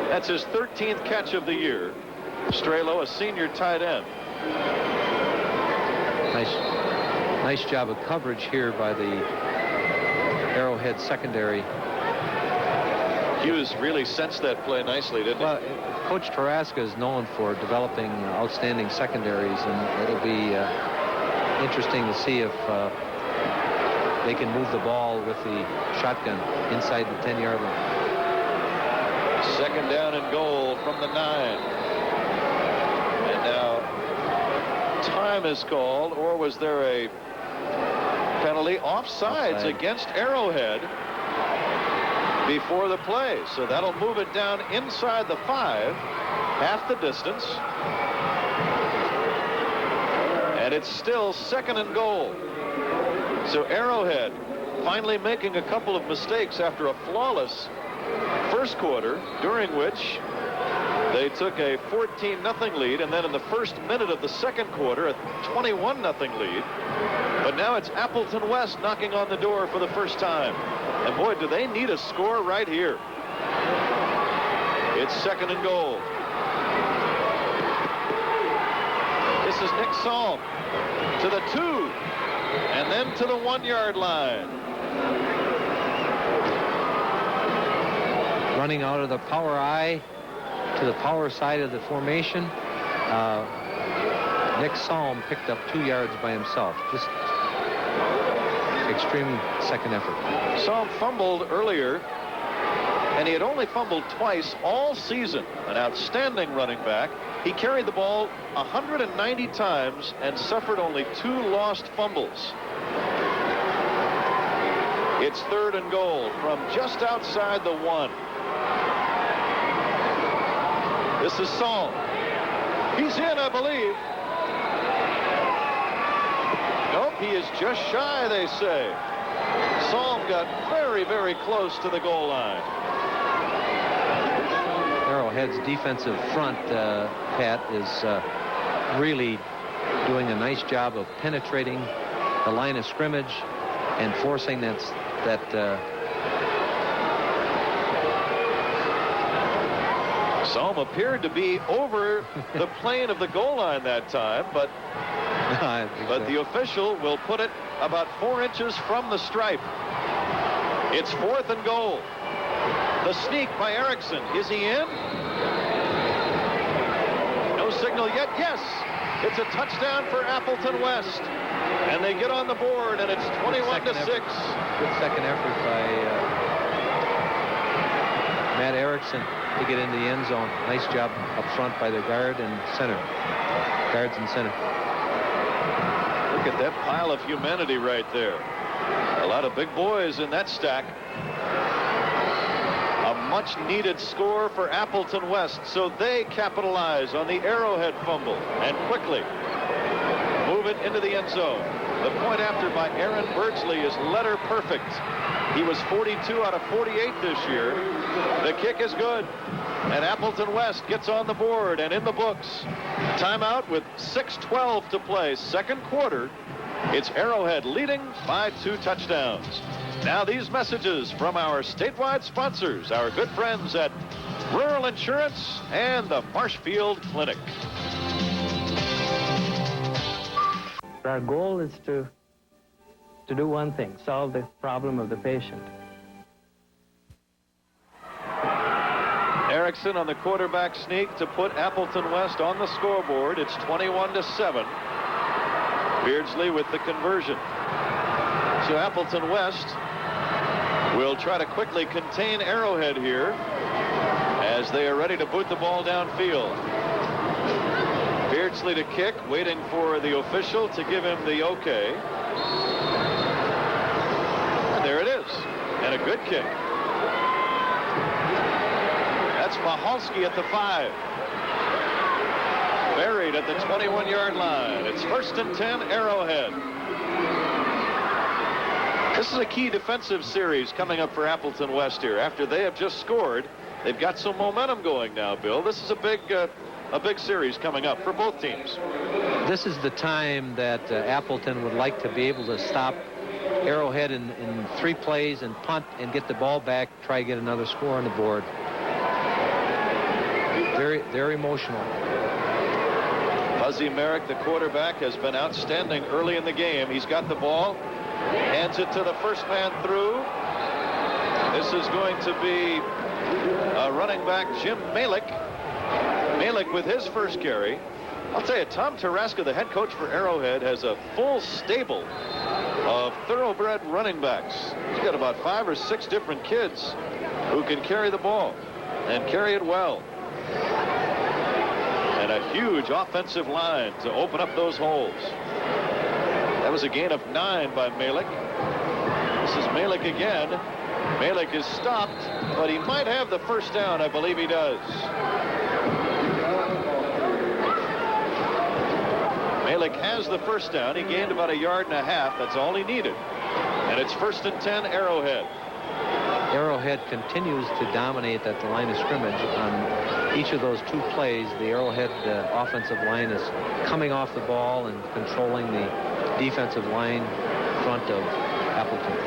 That's his 13th catch of the year. Strelo, a senior tight end. Nice job of coverage here by the Arrowhead secondary. Hughes really sensed that play nicely, didn't he? Well, Coach Taraska is known for developing outstanding secondaries, and it'll be interesting to see if they can move the ball with the shotgun inside the 10-yard line. Second down and goal from the 9. And now time is called, or was there a penalty? Offsides against Arrowhead before the play. So that'll move it down inside the 5, half the distance. And it's still second and goal. So Arrowhead finally making a couple of mistakes after a flawless first quarter, during which they took a 14-0 lead, and then in the first minute of the second quarter, a 21-0 lead. But now it's Appleton West knocking on the door for the first time. And boy, do they need a score right here. It's second and goal. This is Nick Salm to the 2, and then to the 1-yard line. Running out of the power I to the power side of the formation. Nick Salm picked up 2 yards by himself. Just extreme second effort. Salm fumbled earlier, and he had only fumbled twice all season. An outstanding running back. He carried the ball 190 times and suffered only 2 lost fumbles. It's third and goal from just outside the 1. This is Salm. He's in, I believe. Nope, he is just shy, they say. Salm got very, very close to the goal line. Arrowhead's defensive front, Pat, is really doing a nice job of penetrating the line of scrimmage and forcing that Salm appeared to be over the plane of the goal line that time, but the official will put it about 4 inches from the stripe. It's fourth and goal. The sneak by Erickson. Is he in? No signal yet. Yes, it's a touchdown for Appleton West. And they get on the board, and it's 21-6. Good second effort by Matt Erickson to get into the end zone. Nice job up front by the guards and center. Look at that pile of humanity right there. A lot of big boys in that stack. A much-needed score for Appleton West, so they capitalize on the Arrowhead fumble and quickly move it into the end zone. The point after by Aaron Birdsley is letter perfect. He was 42 out of 48 this year. The kick is good, and Appleton West gets on the board and in the books. Timeout with 6:12 to play, second quarter. It's Arrowhead leading by 2 touchdowns. Now these messages from our statewide sponsors, our good friends at Rural Insurance and the Marshfield Clinic. Our goal is to do one thing, solve the problem of the patient. Erickson on the quarterback sneak to put Appleton West on the scoreboard. It's 21-7. Beardsley with the conversion. So Appleton West will try to quickly contain Arrowhead here as they are ready to boot the ball downfield. Beardsley to kick, waiting for the official to give him the okay. And there it is, and a good kick. That's Mahalski at the 5. Buried at the 21-yard line. It's 1st and 10, Arrowhead. This is a key defensive series coming up for Appleton West here. After they have just scored, they've got some momentum going now, Bill. This is a big a big series coming up for both teams. This is the time that Appleton would like to be able to stop Arrowhead in 3 plays and punt and get the ball back, try to get another score on the board. Very emotional. Fuzzy Merrick, the quarterback, has been outstanding early in the game. He's got the ball, hands it to the first man through. This is going to be running back Jim Malik. Malik with his first carry. I'll tell you, Tom Taraska, the head coach for Arrowhead, has a full stable of thoroughbred running backs. He's got about 5 or 6 different kids who can carry the ball and carry it well. And a huge offensive line to open up those holes. That was a gain of 9 by Malik. This is Malik again. Malik is stopped, but he might have the first down. I believe he does. Malik has the first down. He gained about 1.5 yards. That's all he needed. And it's 1st and 10, Arrowhead. Arrowhead continues to dominate at the line of scrimmage. On each of those 2 plays, the Arrowhead offensive line is coming off the ball and controlling the defensive line front of Appleton.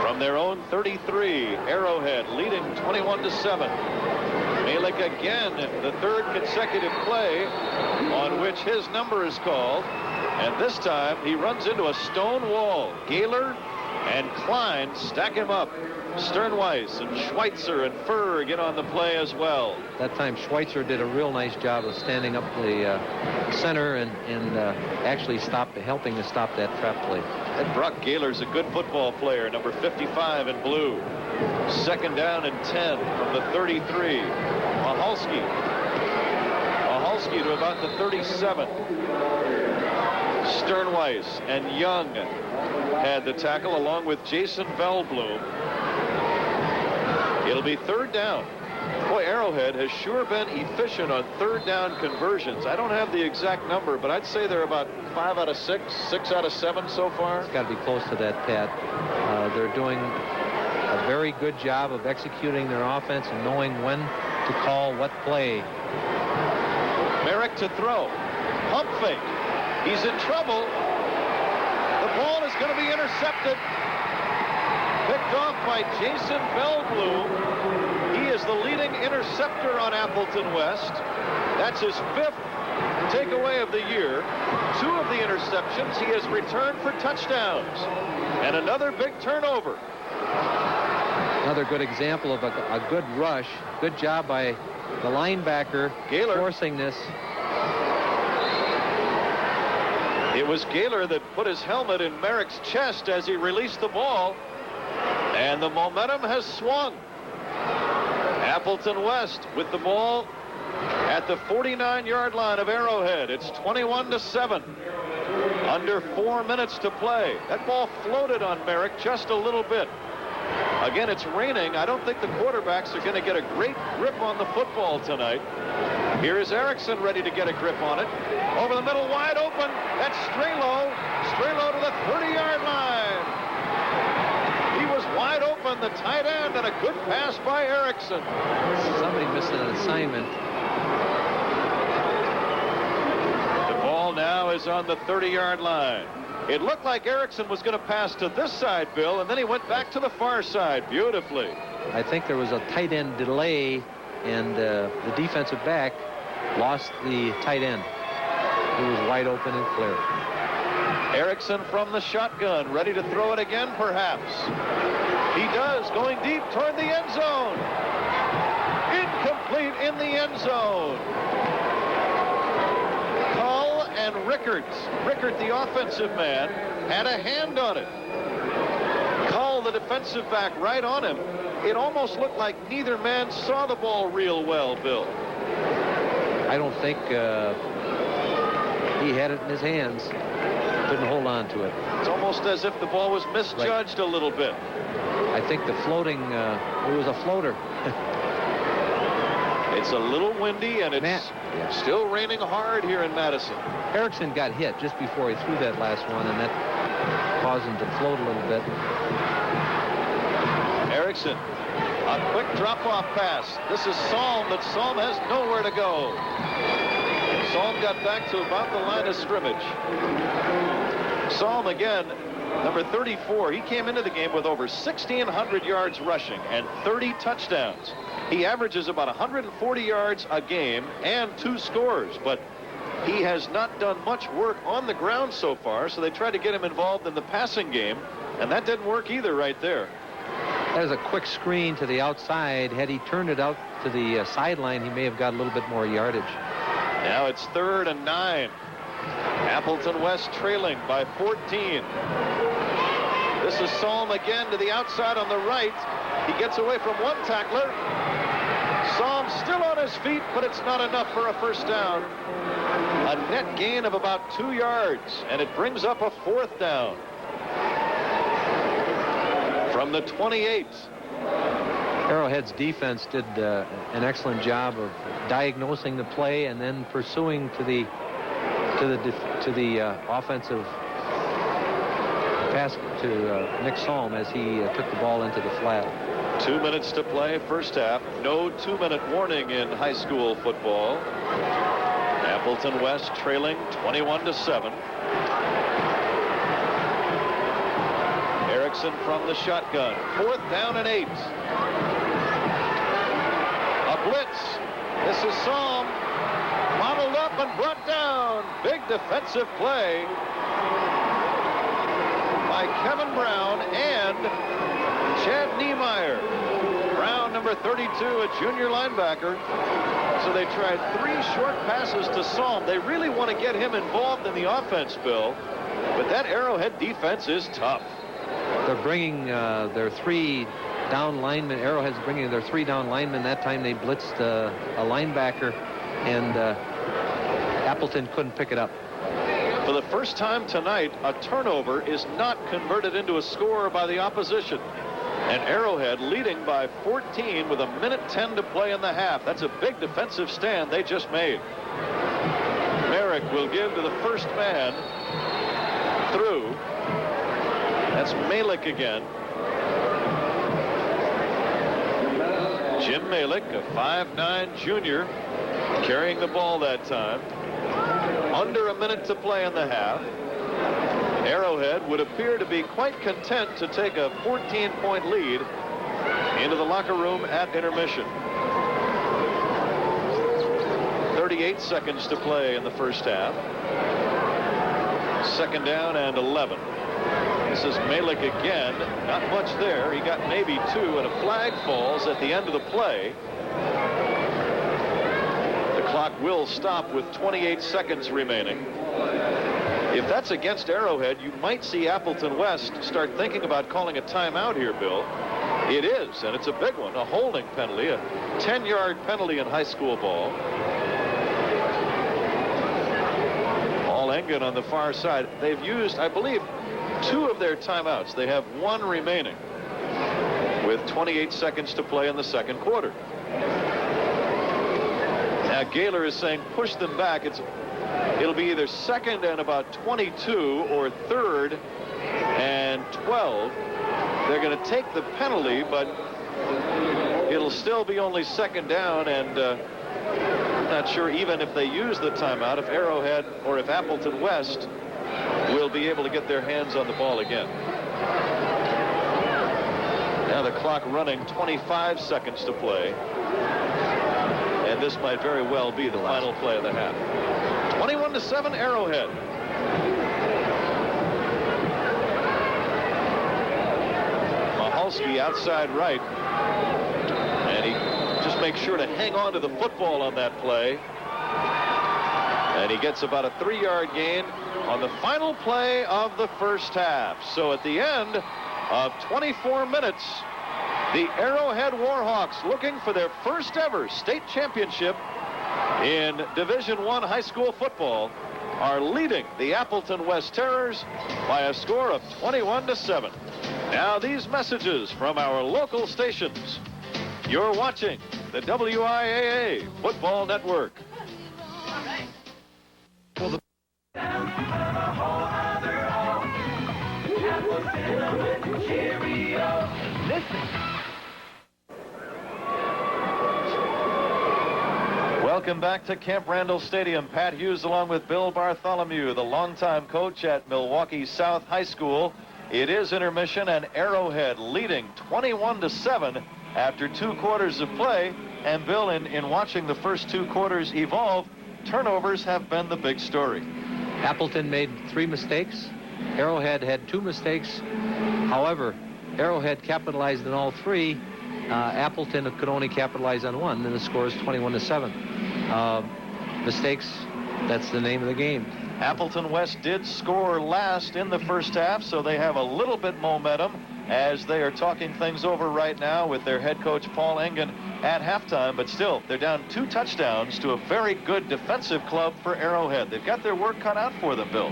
From their own 33, Arrowhead leading 21-7. Malik again, the 3rd consecutive play on which his number is called. And this time he runs into a stone wall. Gaylor and Klein stack him up. Sternweiss and Schweitzer and Furr get on the play as well. That time Schweitzer did a real nice job of standing up the center and actually helping to stop that trap play. And Brock Gaylor's a good football player, number 55 in blue. 2nd down and 10 from the 33. Mahalski to about the 37. Sternweiss and Young had the tackle along with Jason Velblum. It'll be 3rd down. Boy, Arrowhead has sure been efficient on 3rd down conversions. I don't have the exact number, but I'd say they're about 5 out of 6, 6 out of 7 so far. It's got to be close to that, Pat. They're doing a very good job of executing their offense and knowing when to call what play. Merrick to throw. Pump fake. He's in trouble. The ball is going to be intercepted. Picked off by Jason Velblum. He is the leading interceptor on Appleton West. That's his 5th takeaway of the year. 2 of the interceptions he has returned for touchdowns. And another big turnover. Another good example of a good rush. Good job by the linebacker Gaylor forcing this. It was Gaylor that put his helmet in Merrick's chest as he released the ball. And the momentum has swung. Appleton West with the ball at the 49-yard line of Arrowhead. It's 21-7. Under 4 minutes to play. That ball floated on Merrick just a little bit. Again, it's raining. I don't think the quarterbacks are going to get a great grip on the football tonight. Here is Erickson ready to get a grip on it. Over the middle, wide open. That's Strelo. Strelo to the 30-yard line. He was wide open, the tight end, and a good pass by Erickson. Somebody missed an assignment. The ball now is on the 30-yard line. It looked like Erickson was going to pass to this side, Bill, and then he went back to the far side beautifully. I think there was a tight end delay, and the defensive back lost the tight end. He was wide open and clear. Erickson from the shotgun, ready to throw it again, perhaps. He does, going deep toward the end zone. Incomplete in the end zone. Cull and Rickert. Rickert, the offensive man, had a hand on it. Cull, the defensive back, right on him. It almost looked like neither man saw the ball real well, Bill. I don't think he had it in his hands. Couldn't hold on to it. It's almost as if the ball was misjudged a little bit. I think the floating, it was a floater. It's a little windy, and it's still raining hard here in Madison. Erickson got hit just before he threw that last one, and that caused him to float a little bit. Erickson A quick drop-off pass. This is Salm, but Salm has nowhere to go. Salm got back to about the line of scrimmage. Salm again, number 34. He came into the game with over 1,600 yards rushing and 30 touchdowns. He averages about 140 yards a game and 2 scores, but he has not done much work on the ground so far, so they tried to get him involved in the passing game, and that didn't work either right there. There's a quick screen to the outside. Had he turned it out to the sideline, he may have got a little bit more yardage. Now it's 3rd and 9. Appleton West trailing by 14. This is Salm again to the outside on the right. He gets away from one tackler. Salm still on his feet, but it's not enough for a first down. A net gain of about 2 yards, and it brings up a 4th down. From the 28. Arrowhead's defense did an excellent job of diagnosing the play and then pursuing to the offensive pass to Nick Salm as he took the ball into the flat. 2 minutes to play, first half. No 2-minute warning in high school football. Appleton West trailing 21-7. Erickson from the shotgun. 4th down and 8. A blitz. This is Salm. Modeled up and brought down. Big defensive play by Kevin Brown and Chad Niemeyer. Brown, number 32, a junior linebacker. So they tried 3 short passes to Salm. They really want to get him involved in the offense, Bill. But that Arrowhead defense is tough. They're bringing their 3 down linemen. Arrowhead's bringing their 3 down linemen. That time they blitzed a linebacker, and Appleton couldn't pick it up. For the first time tonight, a turnover is not converted into a score by the opposition. And Arrowhead leading by 14 with 1:10 to play in the half. That's a big defensive stand they just made. Merrick will give to the first man through. That's Malik again. Jim Malik, a 5'9" junior, carrying the ball that time. Under a minute to play in the half. Arrowhead would appear to be quite content to take a 14-point lead into the locker room at intermission. 38 seconds to play in the first half. 2nd down and 11. This is Malik again. Not much there. He got maybe 2, and a flag falls at the end of the play. The clock will stop with 28 seconds remaining. If that's against Arrowhead, you might see Appleton West start thinking about calling a timeout here, Bill. It is, and it's a big one, a holding penalty, a 10-yard penalty in high school ball. All Engen on the far side. They've used, I believe, 2 of their timeouts. They have 1 remaining with 28 seconds to play in the second quarter. Now Gaylor is saying push them back. It'll be either 2nd and about 22 or 3rd and 12. They're going to take the penalty, but it'll still be only 2nd down, and I'm not sure even if they use the timeout, if Arrowhead or if Appleton West will be able to get their hands on the ball again. Now the clock running, 25 seconds to play. And this might very well be the final play of the half. 21-7 Arrowhead. Mahalski outside right. And he just makes sure to hang on to the football on that play. And he gets about a 3-yard gain on the final play of the first half. So at the end of 24 minutes, the Arrowhead Warhawks, looking for their first ever state championship in Division I high school football, are leading the Appleton West Terrors by a score of 21-7. Now these messages from our local stations. You're watching the WIAA Football Network. Well, Welcome back to Camp Randall Stadium. Pat Hughes along with Bill Bartholomew, the longtime coach at Milwaukee South High School. It is intermission and Arrowhead leading 21-7 after 2 quarters of play. And Bill, in watching the first 2 quarters evolve, turnovers have been the big story. Appleton made 3 mistakes. Arrowhead had 2 mistakes. However, Arrowhead capitalized on all 3. Appleton could only capitalize on 1, and the score is 21-7. Mistakes, that's the name of the game. Appleton West did score last in the first half, so they have a little bit momentum as they are talking things over right now with their head coach Paul Engen at halftime. But still, they're down 2 touchdowns to a very good defensive club for Arrowhead. They've got their work cut out for them, Bill.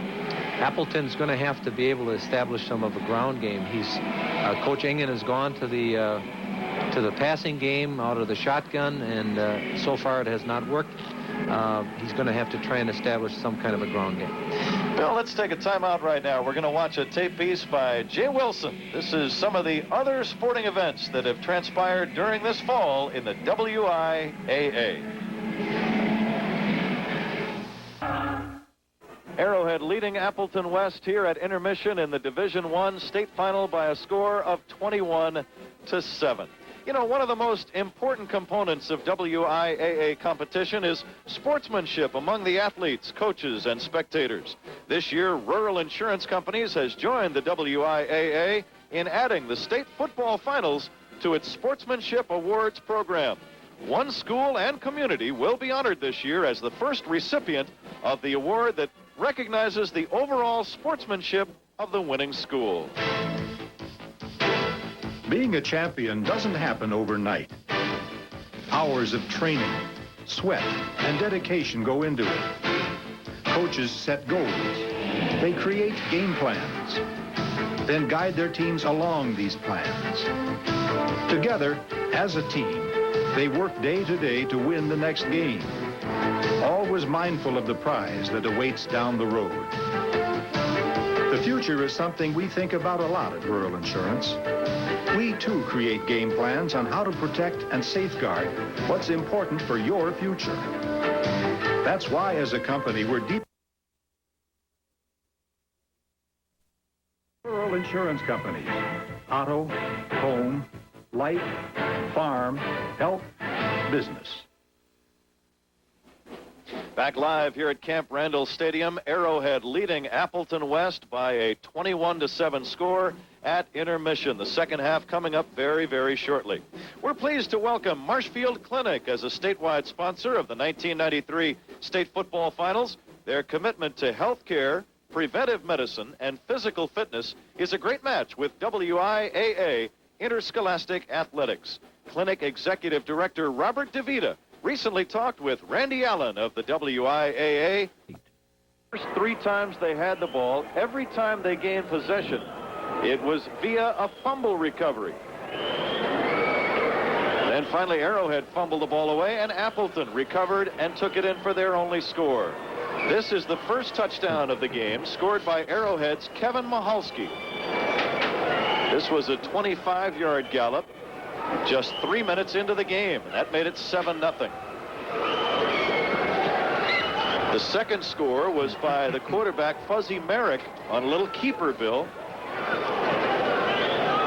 Appleton's going to have to be able to establish some of a ground game. Coach Engen has gone to the passing game out of the shotgun, and so far it has not worked. He's going to have to try and establish some kind of a ground game. Bill, let's take a timeout right now. We're going to watch a tape piece by Jay Wilson. This is some of the other sporting events that have transpired during this fall in the WIAA. Arrowhead leading Appleton West here at intermission in the Division I state final by a score of 21-7. You know, one of the most important components of WIAA competition is sportsmanship among the athletes, coaches, and spectators. This year, Rural Insurance Companies has joined the WIAA in adding the state football finals to its Sportsmanship Awards program. One school and community will be honored this year as the first recipient of the award that recognizes the overall sportsmanship of the winning school. Being a champion doesn't happen overnight. Hours of training, sweat, and dedication go into it. Coaches set goals. They create game plans, then guide their teams along these plans. Together, as a team, they work day to day to win the next game, always mindful of the prize that awaits down the road. The future is something we think about a lot at Rural Insurance. We, too, create game plans on how to protect and safeguard what's important for your future. That's why, as a company, we're deep. Rural Insurance Companies. Auto, home, life, farm, health, business. Back live here at Camp Randall Stadium, Arrowhead leading Appleton West by a 21-7 score at intermission. The second half coming up very, very shortly. We're pleased to welcome Marshfield Clinic as a statewide sponsor of the 1993 state football finals. Their commitment to health care, preventive medicine, and physical fitness is a great match with WIAA Interscholastic Athletics. Clinic Executive Director Robert DeVita recently talked with Randy Allen of the WIAA. First 3 times they had the ball, every time they gained possession, it was via a fumble recovery. Then finally Arrowhead fumbled the ball away, and Appleton recovered and took it in for their only score. This is the first touchdown of the game, scored by Arrowhead's Kevin Mahalski. This was a 25-yard gallop just 3 minutes into the game, and that made it 7-0. The second score was by the quarterback Fuzzy Merrick on a little keeper, Bill.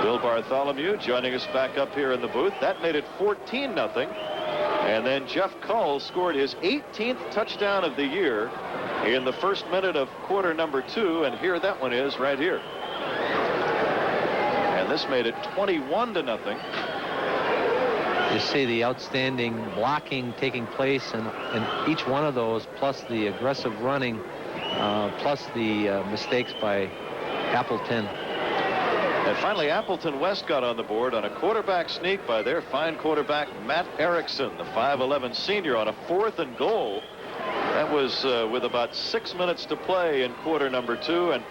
Bill Bartholomew joining us back up here in the booth. That made it 14-0. And then Jeff Cull scored his 18th touchdown of the year in the first minute of quarter number 2, and here that one is right here. And this made it 21-0. You see the outstanding blocking taking place in each one of those, plus the aggressive running, plus the mistakes by Appleton. And finally, Appleton West got on the board on a quarterback sneak by their fine quarterback, Matt Erickson, the 5'11 senior, on a 4th and goal. That was with about 6 minutes to play in quarter number 2. And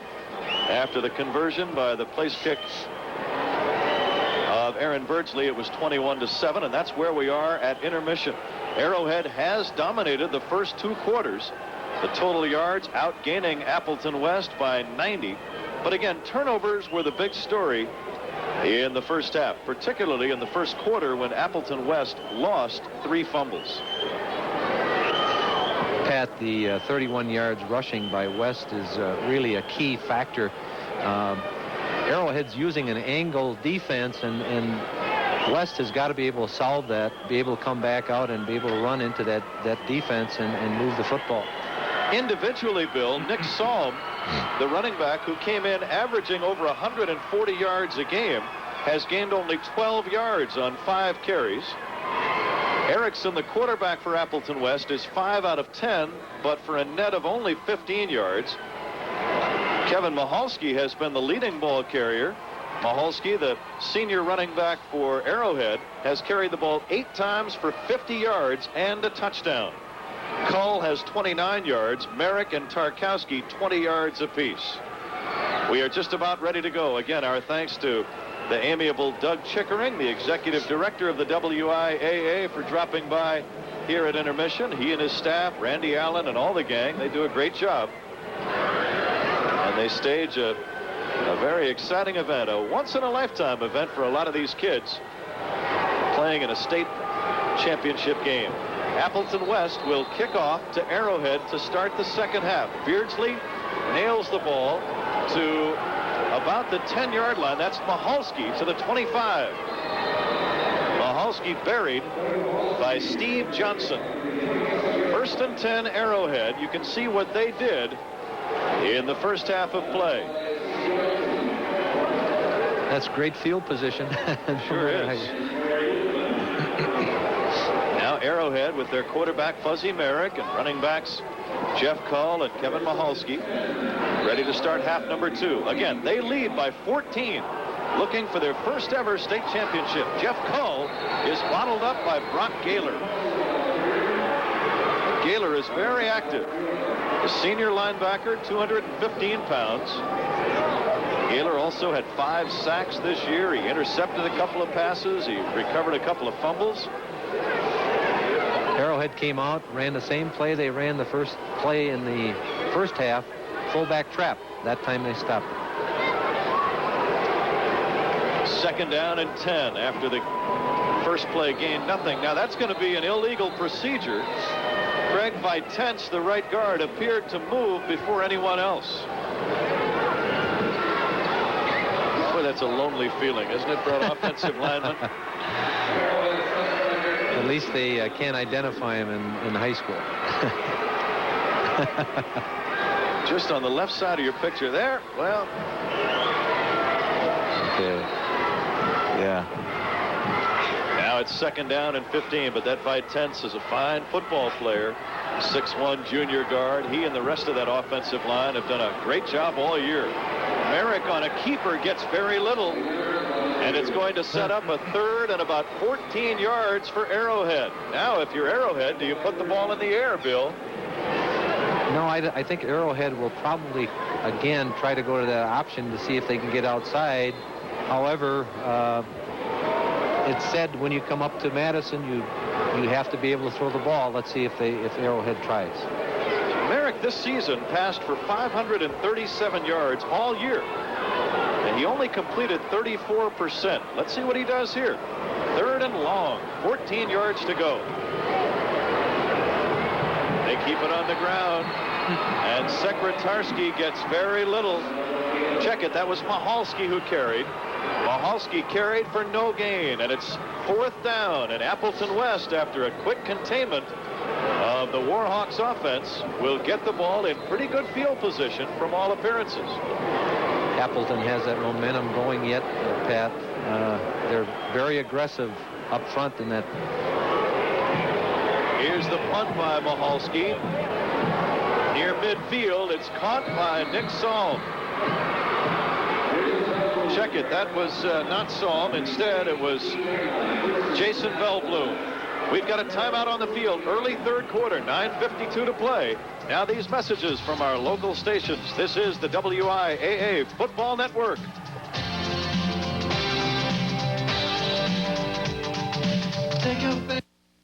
after the conversion by the place kick of Aaron Birdsley, it was 21-7, and that's where we are at intermission. Arrowhead has dominated the first 2 quarters. The total yards outgaining Appleton West by 90. But again, turnovers were the big story in the first half, particularly in the first quarter when Appleton West lost 3 fumbles. Pat, the 31 yards rushing by West is really a key factor. Arrowhead's using an angle defense, and West has got to be able to solve that, be able to come back out and be able to run into that defense and move the football. Individually, Bill, Nick Salm, the running back who came in averaging over 140 yards a game, has gained only 12 yards on 5 carries. Erickson, the quarterback for Appleton West, is 5 out of 10, but for a net of only 15 yards. Kevin Mahalski has been the leading ball carrier. Mahalski, the senior running back for Arrowhead, has carried the ball 8 times for 50 yards and a touchdown. Cull has 29 yards. Merrick and Tarkowski 20 yards apiece. We are just about ready to go. Again, our thanks to the amiable Doug Chickering, the executive director of the WIAA, for dropping by here at intermission. He and his staff, Randy Allen and all the gang, they do a great job. And they stage a very exciting event, a once-in-a-lifetime event for a lot of these kids playing in a state championship game. Appleton West will kick off to Arrowhead to start the second half. Beardsley nails the ball to about the 10-yard line. That's Mahalski to the 25. Mahalski buried by Steve Johnson. 1st and 10 Arrowhead. You can see what they did in the first half of play. That's great field position. Sure is. Now Arrowhead with their quarterback Fuzzy Merrick and running backs Jeff Cull and Kevin Mahalski ready to start half number 2. Again, they lead by 14, looking for their first ever state championship. Jeff Cull is bottled up by Brock Gaylor. Gaylor is very active. The senior linebacker, 215 pounds. Gaylor also had 5 sacks this year. He intercepted a couple of passes. He recovered a couple of fumbles. Arrowhead came out, ran the same play they ran the first play in the first half, fullback trap. That time they stopped. 2nd down and 10 after the first play gained nothing. Now that's going to be an illegal procedure. Craig Vitence, the right guard, appeared to move before anyone else. Boy, that's a lonely feeling, isn't it, for an offensive lineman? At least they can't identify him in high school. Just on the left side of your picture there. Well. Okay. Yeah. Now it's 2nd down and 15, but that Vitence is a fine football player. 6'1" junior guard. He and the rest of that offensive line have done a great job all year. Merrick on a keeper gets very little. And it's going to set up a 3rd and about 14 yards for Arrowhead. Now, if you're Arrowhead, do you put the ball in the air, Bill? No, I think Arrowhead will probably, again, try to go to that option to see if they can get outside. However, it's said when you come up to Madison, you have to be able to throw the ball. Let's see if Arrowhead tries. Merrick this season passed for 537 yards all year. And he only completed 34%. Let's see what he does here. 3rd and long, 14 yards to go. They keep it on the ground, and Sekretarski gets very little. Check it, that was Mahalski who carried. Mahalski carried for no gain, and it's 4th down, and Appleton West, after a quick containment of the Warhawks offense, will get the ball in pretty good field position from all appearances. Appleton has that momentum going yet, Pat. They're very aggressive up front in that. Here's the punt by Mahalski. Near midfield, it's caught by Nick Salm. Check it, that was not Salm. Instead, it was Jason Bellbloom. We've got a timeout on the field, early 3rd quarter, 9:52 to play. Now these messages from our local stations. This is the WIAA Football Network.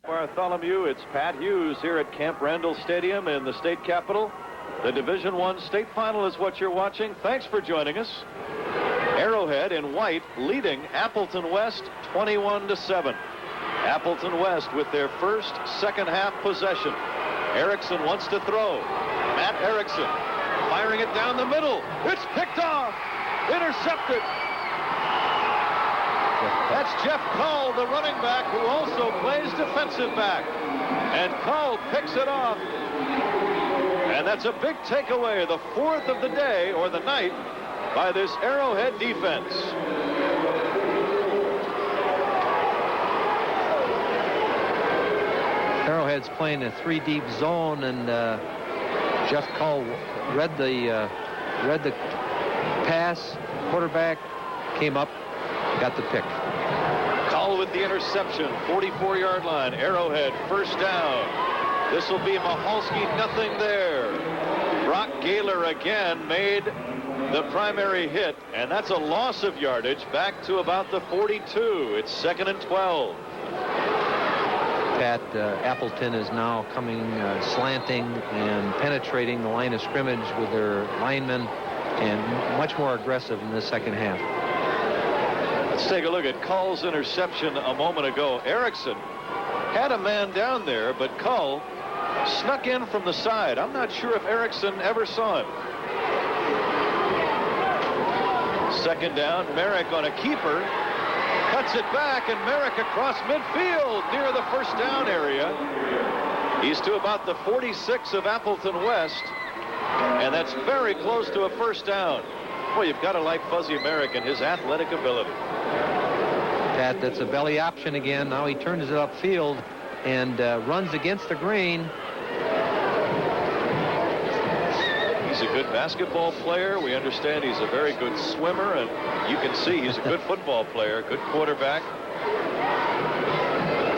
Bartholomew, it's Pat Hughes here at Camp Randall Stadium in the state capitol. The Division I state final is what you're watching. Thanks for joining us. Arrowhead in white leading Appleton West 21-7. Appleton West with their first second half possession. Erickson wants to throw. Matt Erickson firing it down the middle. It's picked off. Intercepted. That's Jeff Cull, the running back, who also plays defensive back. And Cull picks it off. And that's a big takeaway, the 4th of the day or the night by this Arrowhead defense. Arrowhead's playing a 3-deep zone, and Jeff Cull read the pass. Quarterback came up, got the pick. Cull with the interception, 44-yard line. Arrowhead, first down. This will be Michalski, nothing there. Brock Gaylor again made the primary hit, and that's a loss of yardage back to about the 42. It's 2nd and 12. Pat, Appleton is now coming slanting and penetrating the line of scrimmage with their linemen, and much more aggressive in the second half. Let's take a look at Cull's interception a moment ago. Erickson had a man down there, but Cull snuck in from the side. I'm not sure if Erickson ever saw him. Second down, Merrick on a keeper. Cuts it back, and Merrick across midfield near the first down area. He's to about the 46 of Appleton West, and that's very close to a first down. Boy, you've got to like Fuzzy Merrick and his athletic ability. Pat, that's a belly option again. Now he turns it upfield and runs against the grain. He's a good basketball player. We understand he's a very good swimmer, and you can see he's a good football player, good quarterback.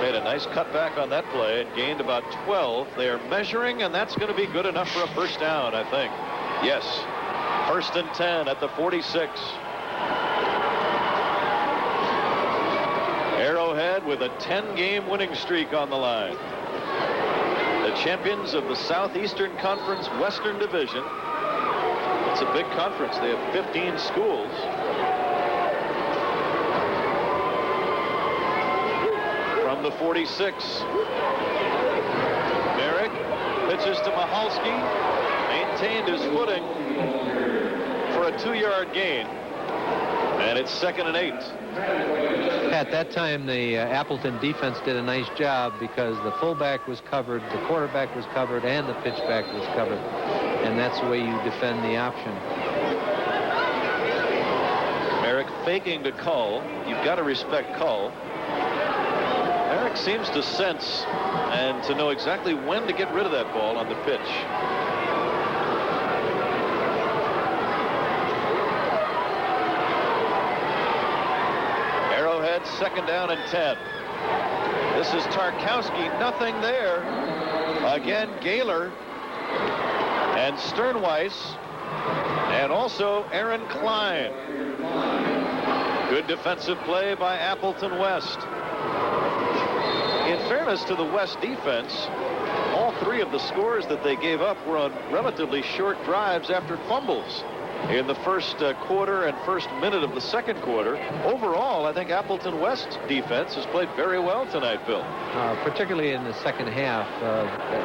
Made a nice cutback on that play and gained about 12. They are measuring, and that's going to be good enough for a first down, I think. Yes, 1st and 10 at the 46. Arrowhead with a 10-game winning streak on the line. The champions of the Southeastern Conference Western Division. It's a big conference. They have 15 schools. From the 46, Merrick pitches to Michalski, maintained his footing for a 2-yard gain, and it's 2nd and 8. At that time, the Appleton defense did a nice job because the fullback was covered, the quarterback was covered, and the pitchback was covered. And that's the way you defend the option. Merrick faking to Cull. You've got to respect Cull. Merrick seems to sense and to know exactly when to get rid of that ball on the pitch. Arrowhead, 2nd down and 10. This is Tarkowski, nothing there. Again, Gaylor and Sternweiss, and also Aaron Klein. Good defensive play by Appleton West. In fairness to the West defense, all 3 of the scores that they gave up were on relatively short drives after fumbles in the first quarter and first minute of the second quarter. Overall, I think Appleton West defense has played very well tonight, Bill. Particularly in the second half.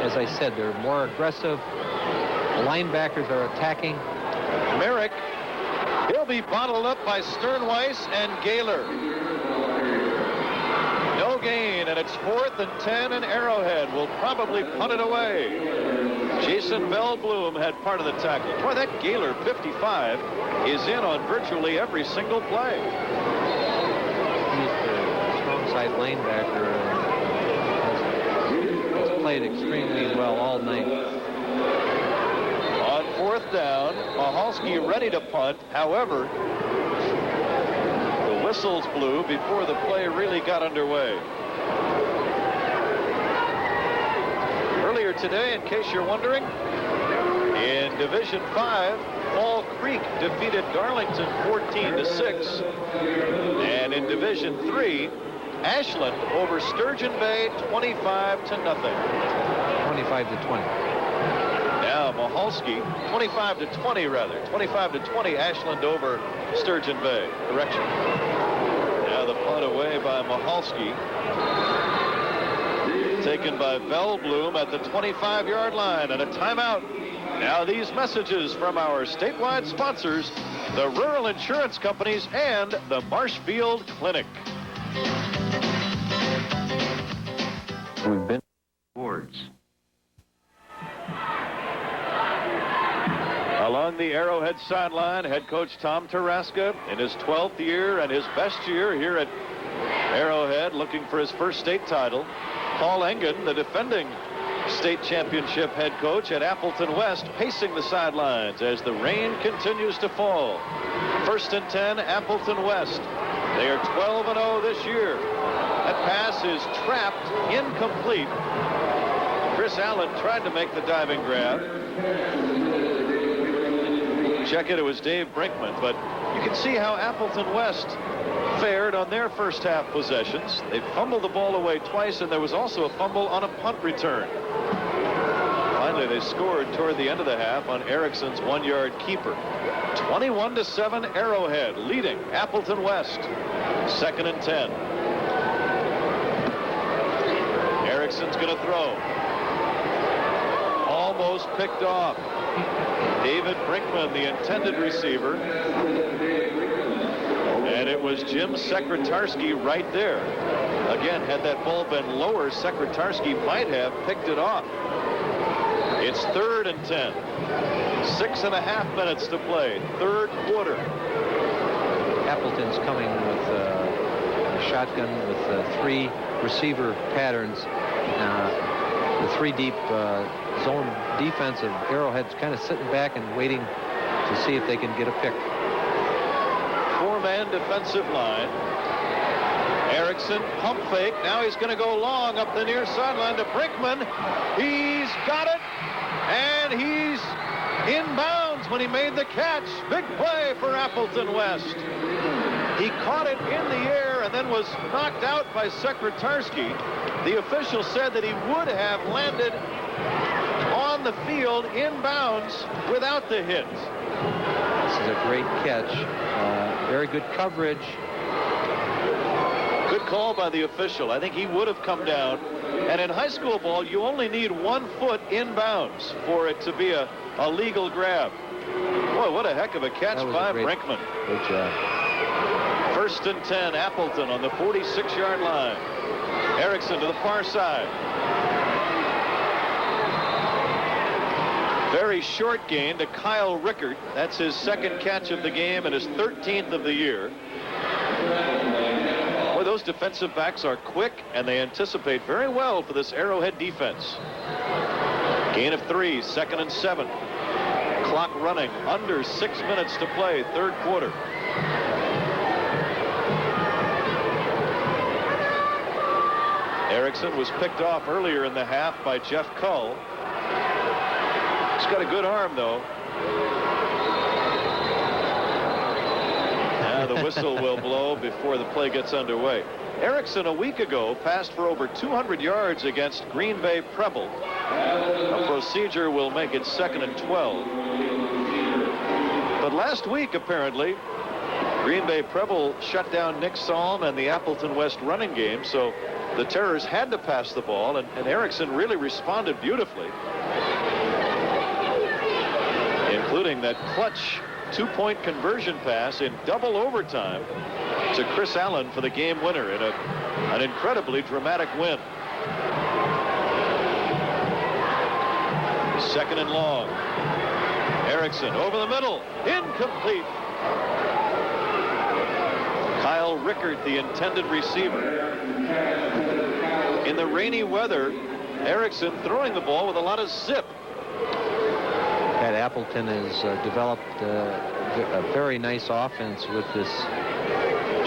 As I said, they're more aggressive. The linebackers are attacking. Merrick, he'll be bottled up by Sternweiss and Gaylor. No gain, and it's 4th and 10, and Arrowhead will probably punt it away. Jason Bellbloom had part of the tackle. Boy, that Gaylor 55 is in on virtually every single play. He's the strong side linebacker. Has played extremely well all night. On 4th down, Michalski ready to punt. However, the whistles blew before the play really got underway. Earlier today, in case you're wondering, in Division 5, Fall Creek defeated Darlington 14-6. And in Division 3, Ashland over Sturgeon Bay 25-0. 25-20. Now Michalski, 25-20 rather. 25-20, Ashland over Sturgeon Bay. Correction. Now the punt away by Michalski. taken by Bellbloom at the 25-yard line, and a timeout. Now these messages from our statewide sponsors, the Rural Insurance Companies and the Marshfield Clinic. We've been boards. Along the Arrowhead sideline, head coach Tom Taraska in his 12th year and his best year here at Arrowhead, looking for his first state title. Paul Engen, the defending state championship head coach at Appleton West, pacing the sidelines as the rain continues to fall. 1st and 10, Appleton West. They are 12-0 this year. That pass is trapped, incomplete. Chris Allen tried to make the diving grab. Check it was Dave Brinkman, but you can see how Appleton West fared on their first half possessions. They fumbled the ball away twice, and there was also a fumble on a punt return. Finally, they scored toward the end of the half on Erickson's 1-yard keeper. 21-7 Arrowhead leading Appleton West. 2nd and 10. Erickson's going to throw. Almost picked off. David Brinkman, the intended receiver. And it was Jim Sekretarski right there. Again, had that ball been lower, Sekretarski might have picked it off. It's 3rd and 10. 6.5 minutes to play. 3rd quarter. Appleton's coming with a shotgun with 3 receiver patterns. The 3 deep zone defense of Arrowhead's kind of sitting back and waiting to see if they can get a pick. 4-man defensive line. Erickson, pump fake. Now he's going to go long up the near sideline to Brinkman. He's got it, and he's inbounds when he made the catch. Big play for Appleton West. He caught it in the air and then was knocked out by Sekretarski. The official said that he would have landed on the field inbounds without the hit. This is a great catch. Very good coverage. Good call by the official. I think he would have come down. And in high school ball, you only need 1 foot inbounds for it to be a legal grab. Boy, what a heck of a catch by Brinkman. Good job. 1st and 10, Appleton on the 46-yard line. Erickson to the far side. Very short gain to Kyle Rickert. That's his 2nd catch of the game and his 13th of the year. Boy, those defensive backs are quick, and they anticipate very well for this Arrowhead defense. Gain of 3, 2nd and 7. Clock running, under 6 minutes to play, 3rd quarter. Erickson was picked off earlier in the half by Jeff Cull. He's got a good arm, though. Now the whistle will blow before the play gets underway. Erickson a week ago passed for over 200 yards against Green Bay Preble. A procedure will make it 2nd and 12. But last week, apparently, Green Bay Preble shut down Nick Salm and the Appleton West running game, so the Terrors had to pass the ball, and Erickson really responded beautifully, including that clutch 2-point conversion pass in double overtime to Chris Allen for the game winner in an incredibly dramatic win. 2nd and long. Erickson over the middle, incomplete. Kyle Rickert, the intended receiver. In the rainy weather, Erickson throwing the ball with a lot of zip. That Appleton has developed a very nice offense with this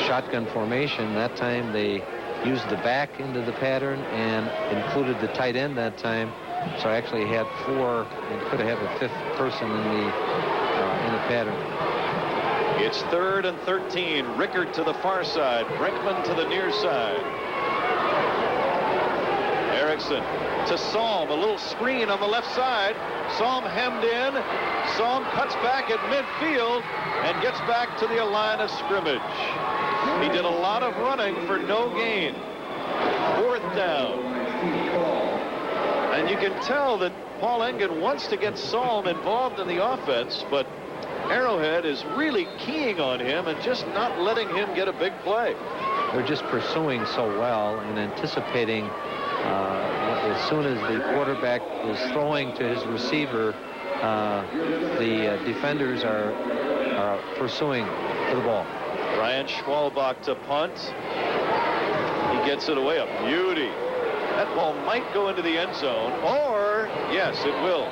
shotgun formation. That time they used the back into the pattern and included the tight end that time. So I actually had 4 and could have had a 5th person in the pattern. It's 3rd and 13. Rickert to the far side. Brinkman to the near side. Erickson to Salm. A little screen on the left side. Salm hemmed in. Salm cuts back at midfield and gets back to the line of scrimmage. He did a lot of running for no gain. 4th down. you can tell that Paul Engen wants to get Salm involved in the offense, but Arrowhead is really keying on him and just not letting him get a big play. They're just pursuing so well and anticipating as soon as the quarterback is throwing to his receiver, the defenders are pursuing for the ball. Ryan Schwalbach to punt. He gets it away. A beauty. That ball might go into the end zone, or yes, it will.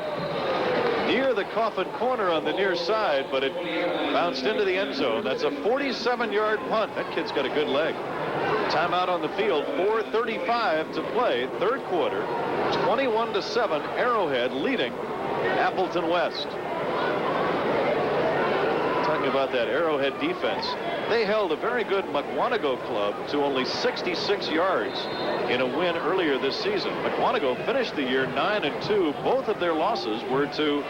Near the coffin corner on the near side, but it bounced into the end zone. That's a 47-yard punt. That kid's got a good leg. Timeout on the field, 4:35 to play, third quarter, 21-7, Arrowhead leading Appleton West. Talking about that Arrowhead defense, they held a very good Mukwonago club to only 66 yards in a win earlier this season. Mukwonago finished the year 9-2. Both of their losses were to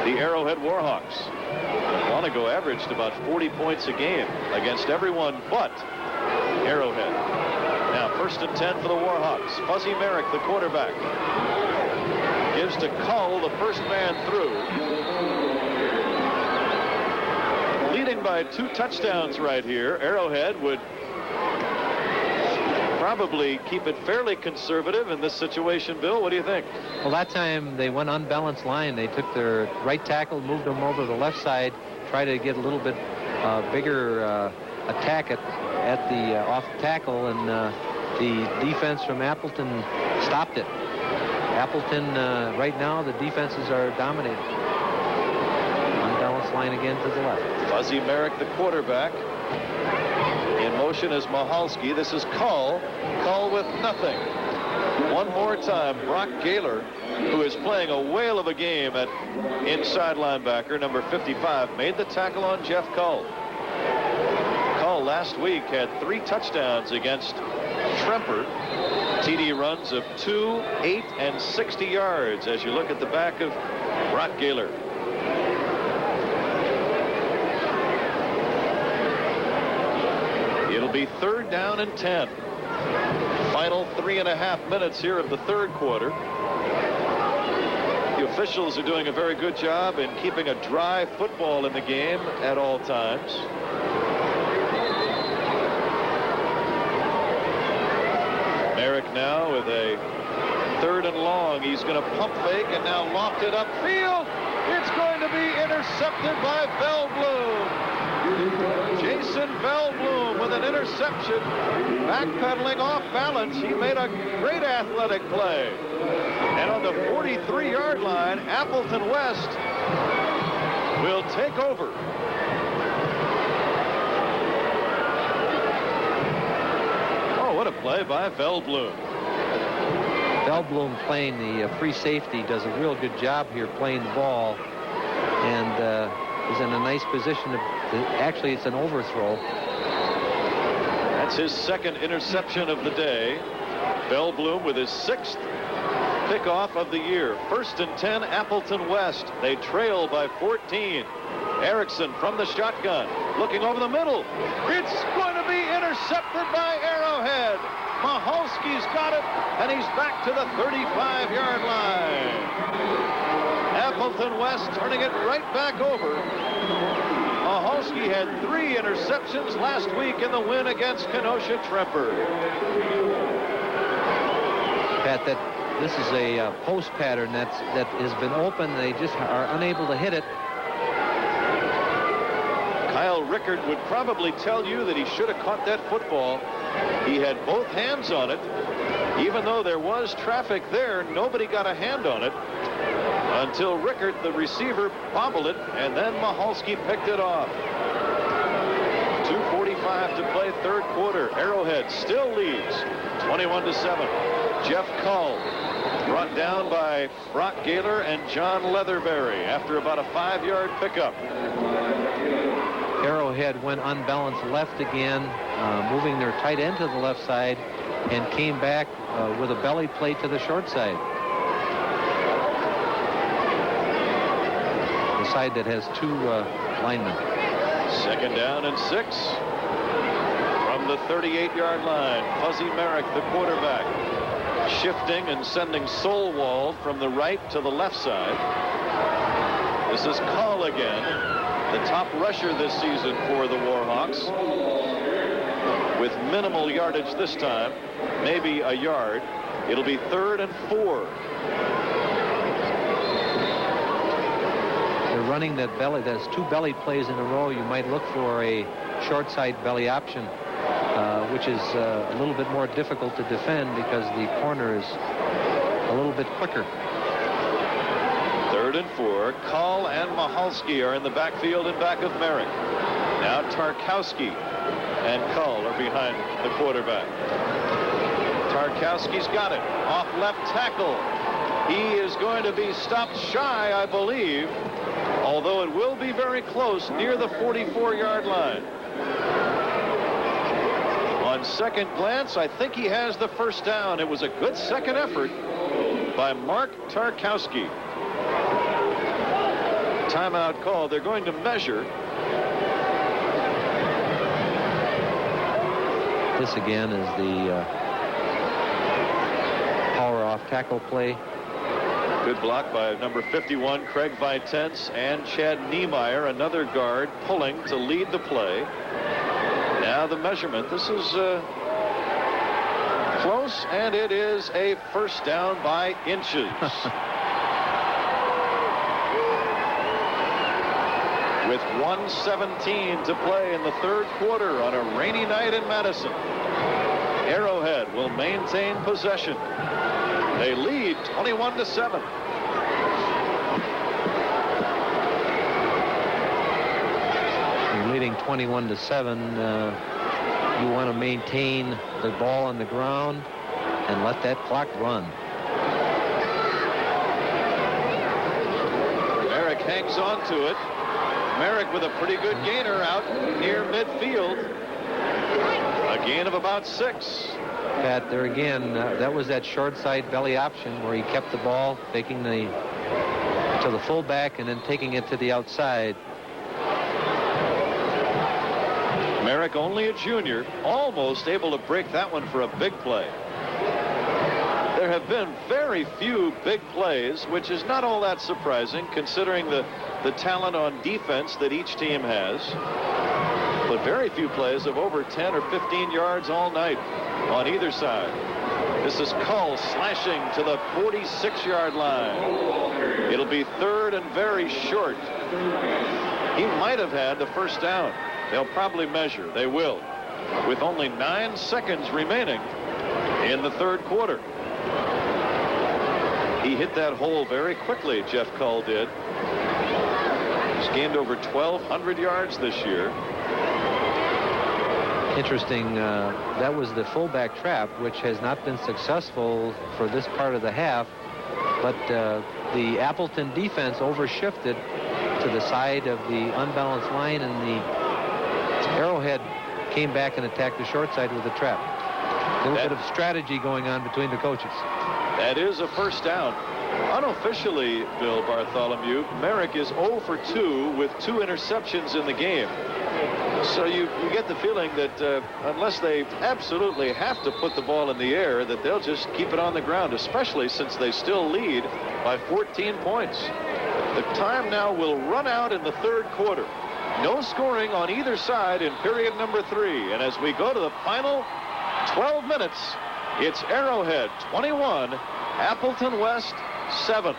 the Arrowhead Warhawks. Mukwonago averaged about 40 points a game against everyone but Arrowhead. Now 1st and 10 for the Warhawks. Fuzzy Merrick, the quarterback, gives to Cull, the first man through. Leading by 2 touchdowns right here. Arrowhead would probably keep it fairly conservative in this situation. Bill, what do you think? Well, that time they went unbalanced line. They took their right tackle, moved them over to the left side, tried to get a little bit bigger attack at the off tackle, and the defense from Appleton stopped it. Appleton, right now, the defenses are dominating. Unbalanced line again to the left. Fuzzy Merrick, the quarterback. In motion is Mahalski. This is Cull. Cull with nothing. One more time, Brock Gaylor, who is playing a whale of a game at inside linebacker, number 55, made the tackle on Jeff Cull. Cull last week had 3 touchdowns against Tremper. TD runs of 2, 8, and 60 yards as you look at the back of Brock Gaylor. It'll be 3rd down and 10. Final 3.5 minutes here of the third quarter. The officials are doing a very good job in keeping a dry football in the game at all times. Merrick now with a 3rd and long. He's going to pump fake and now loft it upfield. It's going to be intercepted by Velblum. Jason Velblum with an interception. Backpedaling off balance. He made a great athletic play. And on the 43-yard line, Appleton West will take over. Oh, what a play by Velblum. Velblum playing the free safety does a real good job here playing the ball, and is in a nice position to actually, it's an overthrow. That's his 2nd interception of the day. Velblum with his 6th pickoff of the year. 1st and 10, Appleton West. They trail by 14. Erickson from the shotgun, looking over the middle. It's going to be intercepted by Arrowhead. Mahalski's got it, and he's back to the 35-yard line. Appleton West turning it right back over. Mahalski had 3 interceptions last week in the win against Kenosha Tremper. Pat, this is a post pattern that has been open. They just are unable to hit it. Kyle Rickard would probably tell you that he should have caught that football. He had both hands on it. Even though there was traffic there, nobody got a hand on it until Rickard, the receiver, bobbled it, and then Mahalski picked it off. 2:45 to play, third quarter. Arrowhead still leads 21-7. Jeff Cull brought down by Brock Gaylor and John Leatherberry after about a 5-yard pickup. Arrowhead went unbalanced left again, moving their tight end to the left side, and came back with a belly plate to the short side. The side that has 2 linemen. 2nd down and 6. From the 38-yard line, Fuzzy Merrick, the quarterback. shifting and sending Solwald from the right to the left side. This is Call again, the top rusher this season for the Warhawks, with minimal yardage this time, maybe a yard. It'll be 3rd and 4. They're running that belly. There's 2 belly plays in a row. You might look for a short side belly option, which is a little bit more difficult to defend because the corner is a little bit quicker. 3rd and 4. Call and Mahalski are in the backfield in back of Merrick. Now Tarkowski and Call are behind the quarterback. Tarkowski's got it. Off left tackle. He is going to be stopped shy, I believe, although it will be very close near the 44-yard line. On second glance, I think he has the first down. It was a good second effort by Mark Tarkowski. Timeout call. They're going to measure. This again is the power off tackle play. Good block by number 51, Craig Vitence, and Chad Niemeyer, another guard, pulling to lead the play. Now the measurement. This is close, and it is a first down by inches. With 1:17 to play in the 3rd quarter on a rainy night in Madison, Arrowhead will maintain possession. They lead 21-7. You're leading 21-7. You want to maintain the ball on the ground and let that clock run. Merrick hangs on to it. Merrick with a pretty good gainer out near midfield. A gain of about 6. Pat, there again, that was that short side belly option where he kept the ball, taking to the fullback and then taking it to the outside. Merrick, only a junior, almost able to break that one for a big play. There have been very few big plays, which is not all that surprising considering the talent on defense that each team has. But very few plays of over 10 or 15 yards all night on either side. This is Cull slashing to the 46-yard line. It'll be 3rd and very short. He might have had the first down. They'll probably measure. They will. With only 9 seconds remaining in the 3rd quarter. He hit that hole very quickly, Jeff Cull did. He's gained over 1,200 yards this year. Interesting, that was the fullback trap, which has not been successful for this part of the half, but the Appleton defense overshifted to the side of the unbalanced line, and the Arrowhead came back and attacked the short side with a trap. A little bit of strategy going on between the coaches. That is a first down. Unofficially, Bill Bartholomew, Merrick is 0 for 2 with 2 interceptions in the game. So you get the feeling that unless they absolutely have to put the ball in the air, that they'll just keep it on the ground, especially since they still lead by 14 points. The time now will run out in the 3rd quarter. No scoring on either side in period number 3. And as we go to the final 12 minutes, it's Arrowhead 21, Appleton West 7.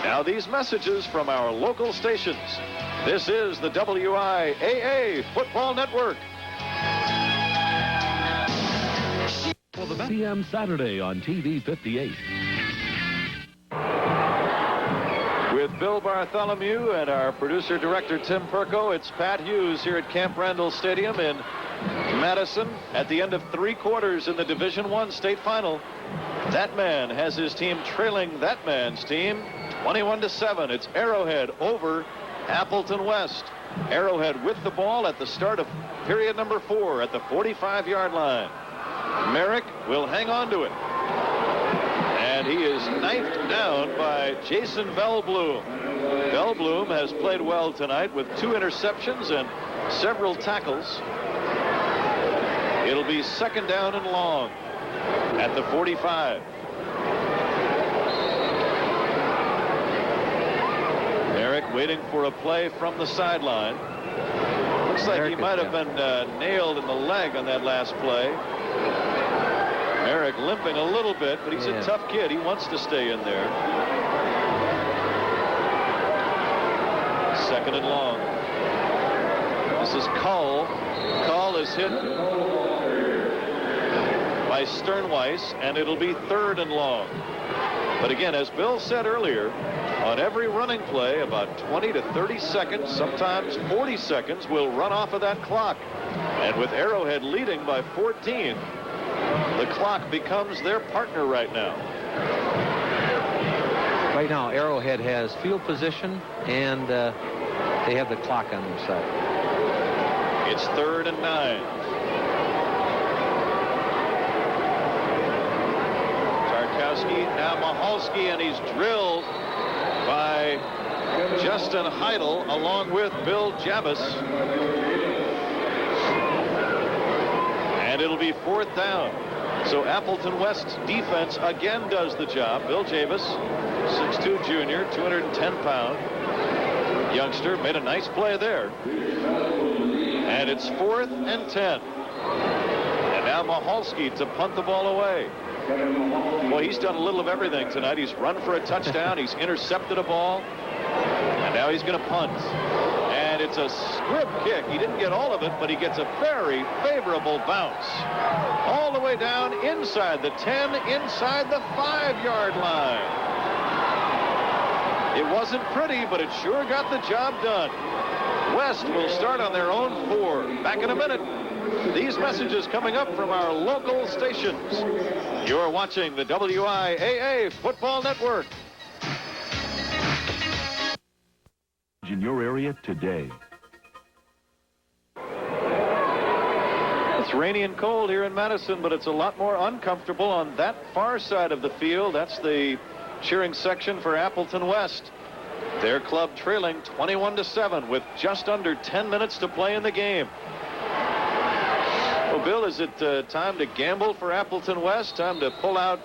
Now these messages from our local stations. This is the WIAA Football Network. For the PM Saturday on TV 58. With Bill Bartholomew and our producer-director Tim Perko, it's Pat Hughes here at Camp Randall Stadium in Madison at the end of 3 quarters in the Division I state final. That man has his team trailing that man's team 21-7. It's Arrowhead over Appleton West. Arrowhead with the ball at the start of period number 4 at the 45-yard line. Merrick will hang on to it. And he is knifed down by Jason Bellbloom. Bellbloom has played well tonight with 2 interceptions and several tackles. It'll be 2nd down and long at the 45. waiting for a play from the sideline. Looks like he might have been nailed in the leg on that last play. Merrick limping a little bit, but he's a tough kid. He wants to stay in there. Second and long. This is Cole. Cole is hit by Sternweiss, and it'll be third and long. But again, as Bill said earlier, on every running play, about 20 to 30 seconds, sometimes 40 seconds, will run off of that clock. And with Arrowhead leading by 14, the clock becomes their partner right now. Right now, Arrowhead has field position, and they have the clock on their side. It's third and 9. Tarkowski, now Mahalski, and he's drilled by Justin Heidel along with Bill Javis. And it'll be fourth down. So Appleton West's defense again does the job. Bill Javis, 6'2" junior, 210-pound youngster, made a nice play there. And it's fourth and 10. And now Mahalski to punt the ball away. Boy, he's done a little of everything tonight. He's run for a touchdown. He's intercepted a ball. And now he's going to punt. And it's a squib kick. He didn't get all of it, but he gets a very favorable bounce. All the way down inside the 10, inside the 5-yard line. It wasn't pretty, but it sure got the job done. West will start on their own 4. Back in a minute. These messages coming up from our local stations. You're watching the WIAA Football Network. In your area today. It's rainy and cold here in Madison, but it's a lot more uncomfortable on that far side of the field. That's the cheering section for Appleton West. Their club trailing 21-7 with just under 10 minutes to play in the game. Well, Bill, is it time to gamble for Appleton West? Time to pull out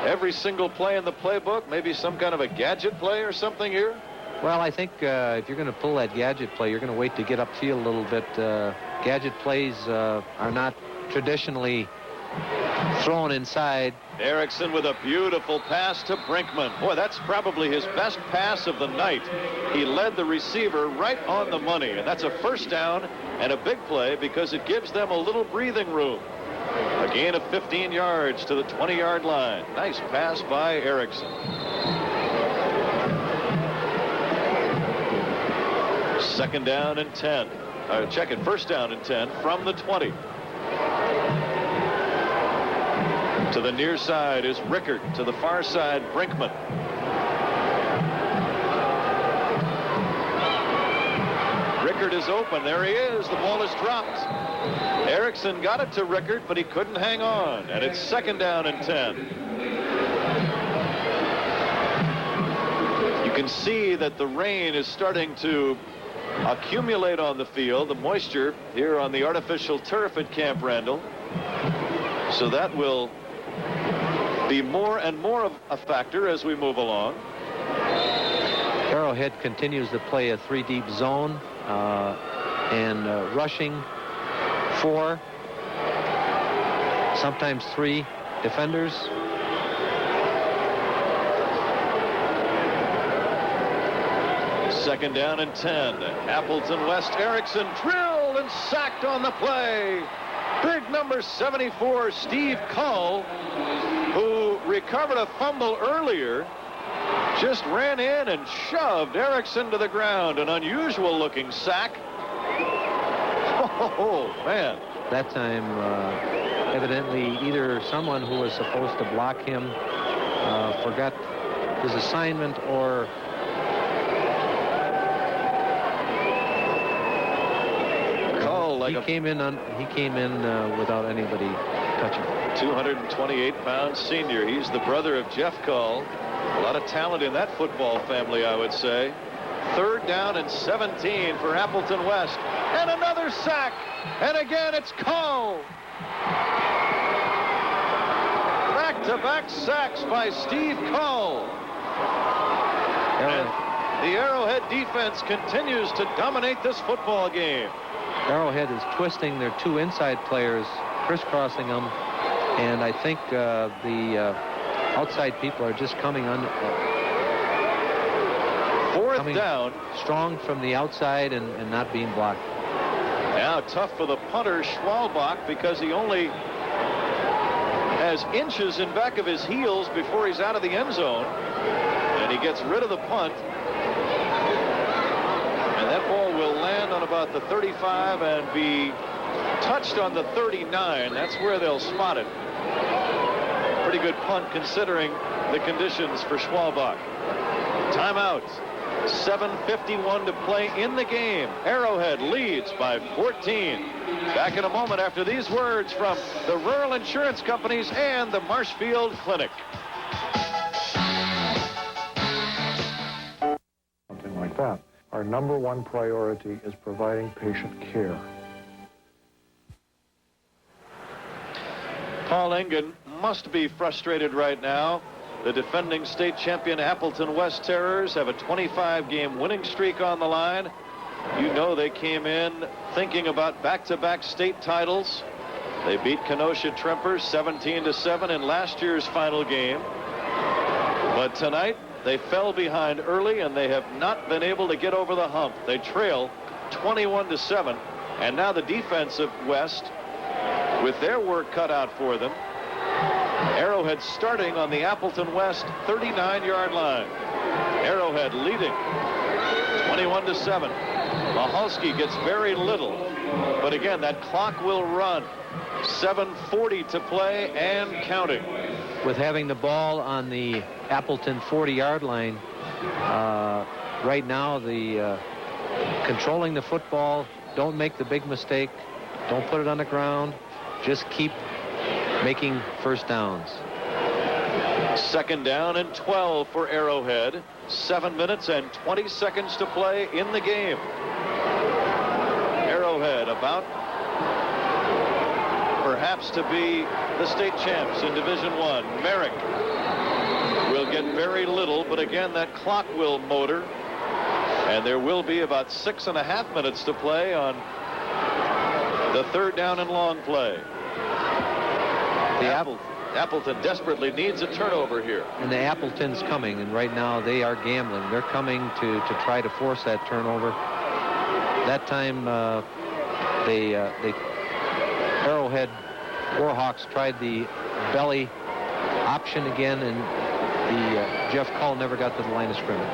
every single play in the playbook? Maybe some kind of a gadget play or something here? Well, I think if you're going to pull that gadget play, you're going to wait to get upfield a little bit. Gadget plays are not traditionally thrown inside. Erickson with a beautiful pass to Brinkman. Boy, that's probably his best pass of the night. He led the receiver right on the money, and that's a first down and a big play because it gives them a little breathing room. A gain of 15 yards to the 20-yard line. Nice pass by Erickson. Second down and 10. Check it, first down and 10 from the 20. To the near side is Rickard. To the far side, Brinkman. Rickard is open. There he is. The ball is dropped. Erickson got it to Rickard, but he couldn't hang on. And it's second down and 10. You can see that the rain is starting to accumulate on the field, the moisture here on the artificial turf at Camp Randall. So that will be more and more of a factor as we move along. Arrowhead continues to play a 3-deep zone and rushing 4, sometimes 3 defenders. Second down and 10. Appleton West. Erickson drilled and sacked on the play. Big number 74, Steve Cull, who recovered a fumble earlier, just ran in and shoved Erickson to the ground. An unusual looking sack. Oh, man. That time, evidently, either someone who was supposed to block him forgot his assignment, or he came in without anybody touching him. 228-pound senior. He's the brother of Jeff Cull. A lot of talent in that football family, I would say. Third down and 17 for Appleton West. And another sack. And again, it's Cull. Back-to-back sacks by Steve Cull. The Arrowhead defense continues to dominate this football game. Arrowhead is twisting their two inside players, crisscrossing them, and I think the outside people are just coming Fourth down. Strong from the outside and not being blocked. Now tough for the punter, Schwalbach, because he only has inches in back of his heels before he's out of the end zone. And he gets rid of the punt. And that ball will land on about the 35 and be touched on the 39. That's where they'll spot it. Pretty good punt considering the conditions for Schwalbach. Timeout. 7:51 to play in the game. Arrowhead leads by 14. Back in a moment after these words from the Rural Insurance Companies and the Marshfield Clinic. Something like that. Our number one priority is providing patient care. Paul Engen must be frustrated right now. The defending state champion Appleton West Terriers have a 25-game winning streak on the line. You know they came in thinking about back-to-back state titles. They beat Kenosha Trempers 17-7 in last year's final game. But tonight they fell behind early and they have not been able to get over the hump. They trail 21-7, and now the defense of West, with their work cut out for them. Arrowhead starting on the Appleton West 39-yard line. Arrowhead leading 21-7. Mahalski gets very little, but again that clock will run. 7:40 to play and counting. With having the ball on the Appleton 40-yard line, right now the controlling the football, don't make the big mistake, don't put it on the ground, just keep making first downs. Second down and 12 for Arrowhead. 7 minutes and 20 seconds to play in the game. Arrowhead about perhaps to be the state champs in Division I. Merrick will get very little, but again that clock will motor, and there will be about 6.5 minutes to play on the third down and long play. Appleton desperately needs a turnover here. And the Appleton's coming, and right now they are gambling. They're coming to try to force that turnover. That time Arrowhead Warhawks tried the belly option again, and Jeff Cull never got to the line of scrimmage.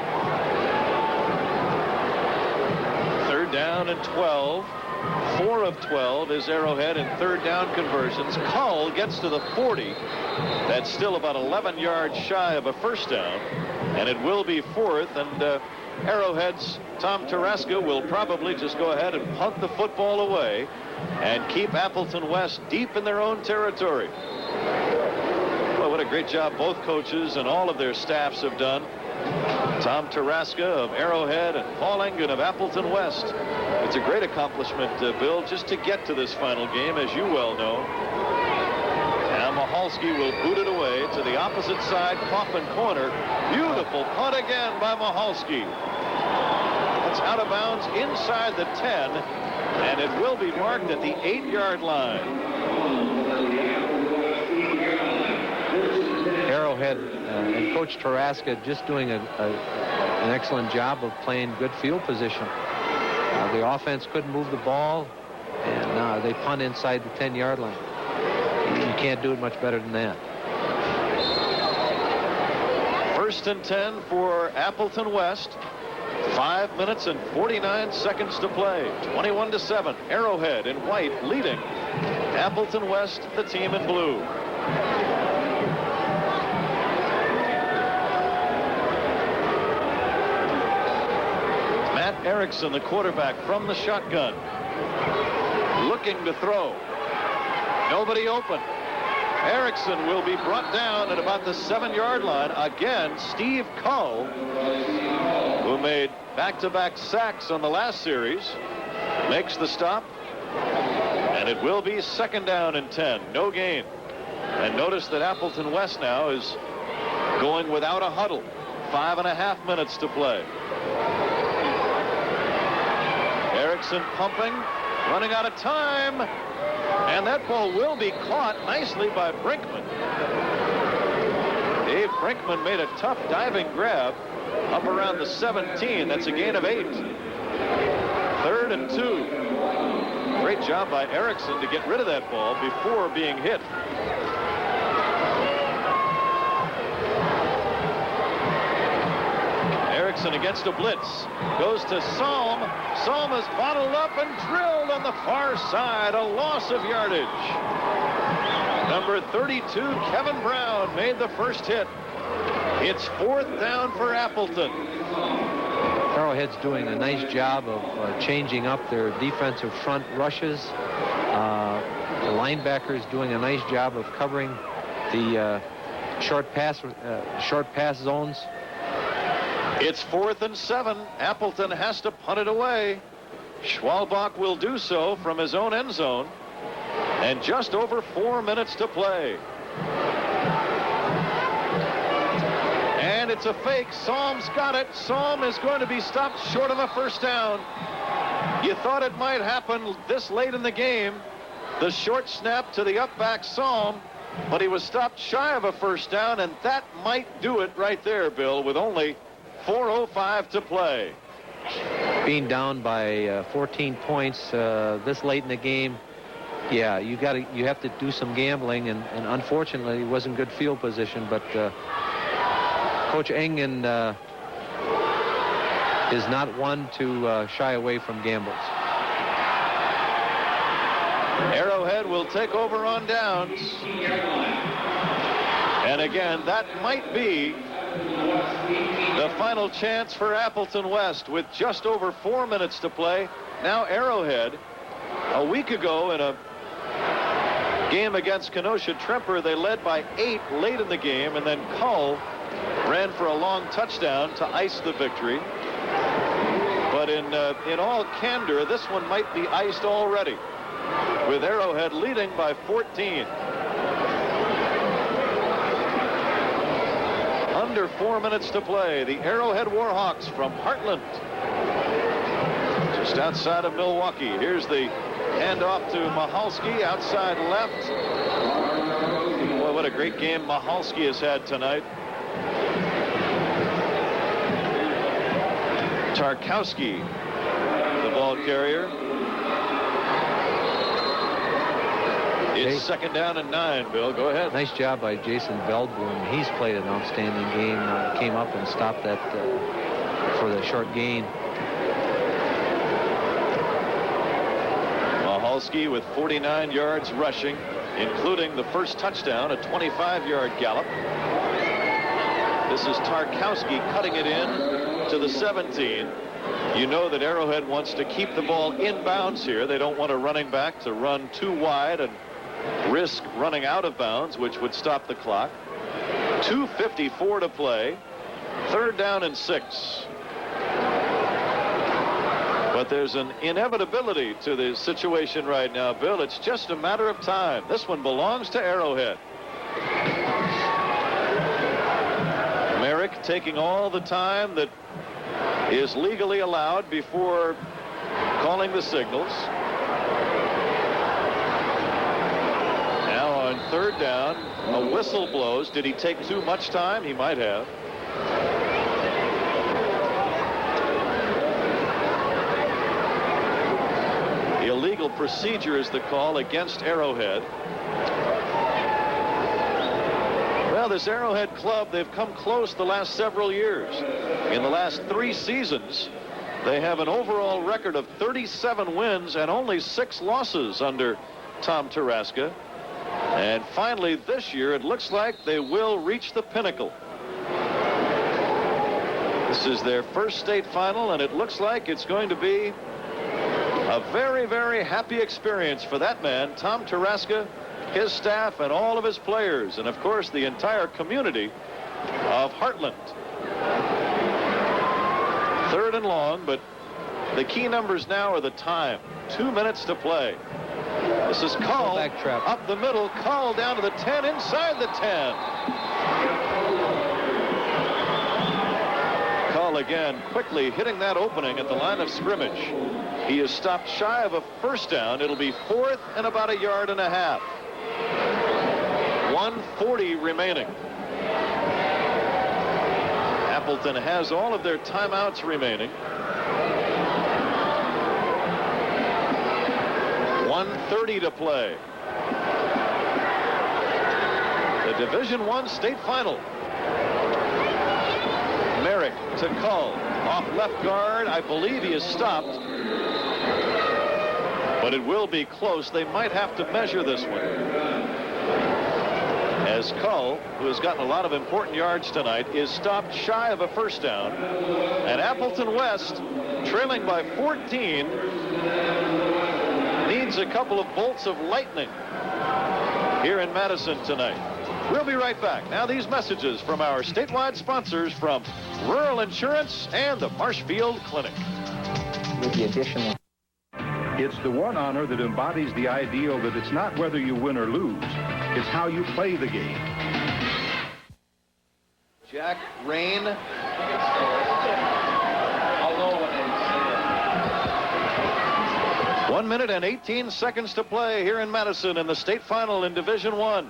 Third down and 12. 4 of 12 is Arrowhead in third down conversions. Cull gets to the 40. That's still about 11 yards shy of a first down, and it will be fourth, and Arrowhead's Tom Taraska will probably just go ahead and punt the football away and keep Appleton West deep in their own territory. Well, what a great job both coaches and all of their staffs have done. Tom Taraska of Arrowhead and Paul Engen of Appleton West. It's a great accomplishment, Bill, just to get to this final game, as you well know. Now Mahalski will boot it away to the opposite side, coffin corner. Beautiful punt again by Mahalski. It's out of bounds inside the 10, and it will be marked at the 8-yard line. Arrowhead and Coach Taraska just doing an excellent job of playing good field position. The offense couldn't move the ball, and they punt inside the 10-yard line. You can't do it much better than that. First and 10 for Appleton West. 5 minutes and 49 seconds to play. 21-7. Arrowhead in white leading. Appleton West, the team in blue. Matt Erickson, the quarterback, from the shotgun. Looking to throw. Nobody open. Erickson will be brought down at about the 7-yard line. Again, Steve Cull, who made back-to-back sacks on the last series, makes the stop. And it will be second down and 10. No gain. And notice that Appleton West now is going without a huddle. 5.5 minutes to play. Erickson pumping, running out of time, and that ball will be caught nicely by Brinkman. Dave Brinkman made a tough diving grab up around the 17. That's a gain of 8. 3rd and 2. Great job by Erickson to get rid of that ball before being hit. Erickson against a blitz. Goes to Salm. Salm is bottled up and drilled on the far side. A loss of yardage. Number 32, Kevin Brown, made the first hit. It's 4th down for Appleton. Arrowhead's doing a nice job of changing up their defensive front rushes. The linebackers doing a nice job of covering the short pass zones. It's 4th and 7. Appleton has to punt it away. Schwalbach will do so from his own end zone. And just over 4 minutes to play. And it's a fake. Salm's got it. Salm is going to be stopped short of a first down. You thought it might happen this late in the game. The short snap to the up back Salm, but he was stopped shy of a first down, and that might do it right there, Bill, with only 4:05 to play. Being down by 14 points this late in the game, yeah, you have to do some gambling, and unfortunately it wasn't good field position, but Coach Engen is not one to shy away from gambles. Arrowhead will take over on downs. And again, that might be the final chance for Appleton West with just over 4 minutes to play. Now Arrowhead, a week ago in a game against Kenosha Tremper, they led by 8 late in the game, and then Cull ran for a long touchdown to ice the victory. But in all candor, this one might be iced already, with Arrowhead leading by 14. Under 4 minutes to play. The Arrowhead Warhawks from Heartland, just outside of Milwaukee. Here's the handoff to Mahalski, outside left. Boy, what a great game Mahalski has had tonight. Tarkowski, the ball carrier. It's 2nd down and 9, Bill. Go ahead. Nice job by Jason Veldboom. He's played an outstanding game. Came up and stopped that for the short gain. Mahalski with 49 yards rushing, including the first touchdown, a 25-yard gallop. This is Tarkowski cutting it in to the 17. You know that Arrowhead wants to keep the ball inbounds here. They don't want a running back to run too wide and risk running out of bounds, which would stop the clock. 2:54 to play. 3rd down and 6. But there's an inevitability to the situation right now, Bill. It's just a matter of time. This one belongs to Arrowhead. Merrick taking all the time that is legally allowed before calling the signals. Now on 3rd down, a whistle blows. Did he take too much time? He might have. Illegal procedure is the call against Arrowhead. Well, this Arrowhead club, they've come close the last several years. In the last 3 seasons, they have an overall record of 37 wins and only 6 losses under Tom Taraska. And finally, this year, it looks like they will reach the pinnacle. This is their first state final, and it looks like it's going to be a very, very happy experience for that man, Tom Taraska, his staff, and all of his players, and of course the entire community of Heartland. 3rd and long, but the key numbers now are the time. 2 minutes to play. This is Cull up the middle. Cull down to the 10, inside the 10. again, quickly hitting that opening at the line of scrimmage. He is stopped shy of a first down. It'll be 4th and about 1.5 yards. 1:40 remaining. Appleton has all of their timeouts remaining. 1:30 to play. The Division I state final. Merrick to Cull. Off left guard. I believe he is stopped. But it will be close. They might have to measure this one. As Cull, who has gotten a lot of important yards tonight, is stopped shy of a first down. And Appleton West, trailing by 14, needs a couple of bolts of lightning here in Madison tonight. We'll be right back. Now these messages from our statewide sponsors from Rural Insurance and the Marshfield Clinic. With the additional. It's the one honor that embodies the ideal that it's not whether you win or lose, it's how you play the game. Jack Rain. 1 minute and 18 seconds to play here in Madison in the state final in Division I.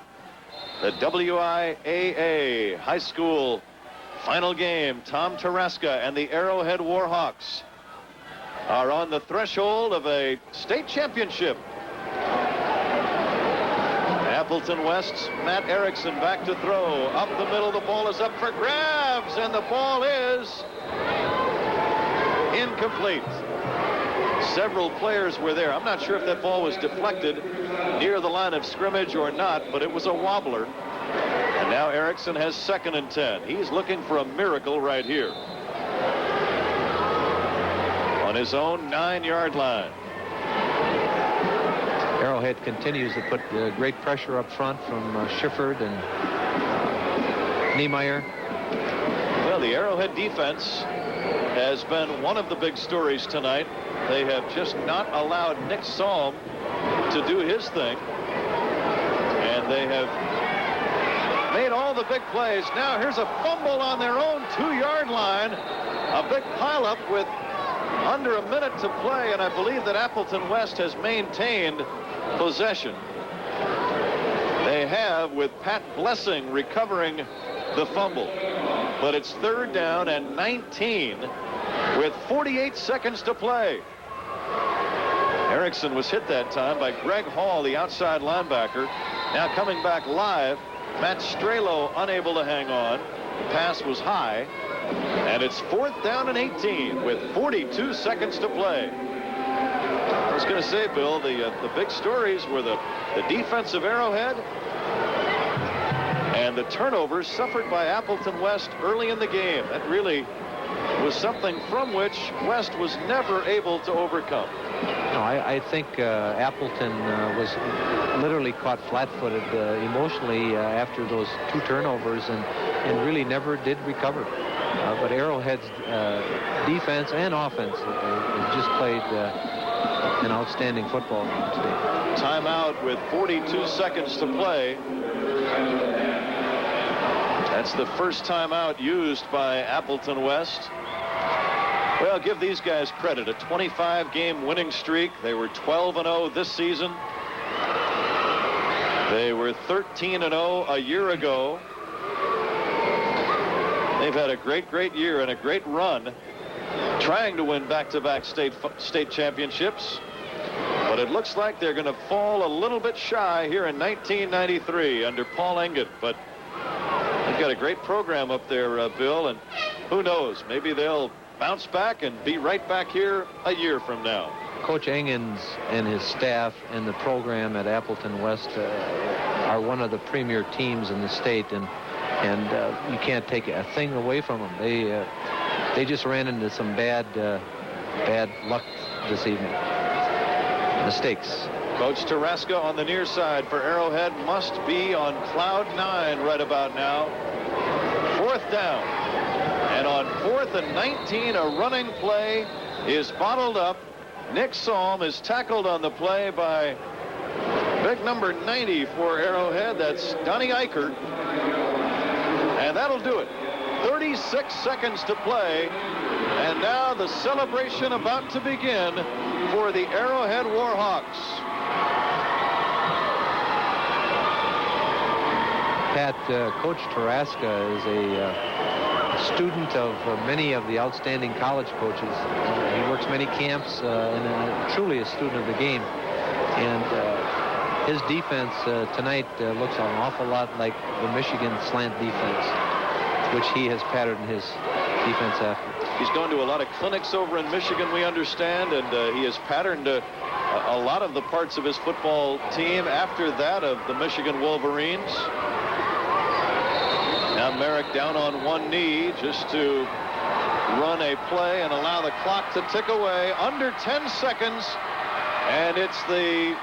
The WIAA high school final game. Tom Taraska and the Arrowhead Warhawks are on the threshold of a state championship. Appleton West's Matt Erickson back to throw. Up the middle, the ball is up for grabs, and the ball is incomplete. Several players were there. I'm not sure if that ball was deflected near the line of scrimmage or not, but it was a wobbler. And now Erickson has 2nd and 10. He's looking for a miracle right here. On his own 9-yard line. Arrowhead continues to put great pressure up front from Schifford and Niemeyer. Well, the Arrowhead defense has been one of the big stories tonight. They have just not allowed Nick Salm to do his thing. And they have made all the big plays. Now here's a fumble on their own 2-yard line. A big pileup with under a minute to play, and I believe that Appleton West has maintained possession. They have, with Pat Blessing recovering the fumble. But it's 3rd down and 19 with 48 seconds to play. Erickson was hit that time by Greg Hall, the outside linebacker. Now coming back live, Matt Strelo unable to hang on. The pass was high. And it's 4th down and 18 with 42 seconds to play. I was going to say, Bill, the big stories were the defense of Arrowhead and the turnovers suffered by Appleton West early in the game. That really was something from which West was never able to overcome. No, I think Appleton was literally caught flat-footed emotionally after those 2 turnovers and really never did recover. But Arrowhead's defense and offense has just played an outstanding football today. Timeout with 42 seconds to play. That's the first timeout used by Appleton West. Well, give these guys credit. A 25-game winning streak. They were 12-0 this season. They were 13-0 a year ago. They've had a great year and a great run trying to win back-to-back state championships. But it looks like they're going to fall a little bit shy here in 1993 under Paul Engett. But they've got a great program up there, Bill, and who knows, maybe they'll bounce back and be right back here a year from now. Coach Engens and his staff and the program at Appleton West are one of the premier teams in the state, and you can't take a thing away from them. They just ran into some bad luck this evening. Mistakes. Coach Taraska on the near side for Arrowhead must be on cloud 9 right about now. 4th down. And on 4th and 19, a running play is bottled up. Nick Salm is tackled on the play by big number 90 for Arrowhead. That's Donnie Eichert. And that'll do it. 36 seconds to play. And now the celebration about to begin for the Arrowhead Warhawks. Pat, Coach Tarasca is a student of many of the outstanding college coaches. He works many camps and truly a student of the game. And his defense tonight looks an awful lot like the Michigan slant defense, which he has patterned his defense after. He's gone to a lot of clinics over in Michigan, we understand, and he has patterned a lot of the parts of his football team after that of the Michigan Wolverines. Now Merrick down on one knee just to run a play and allow the clock to tick away. Under 10 seconds, and it's the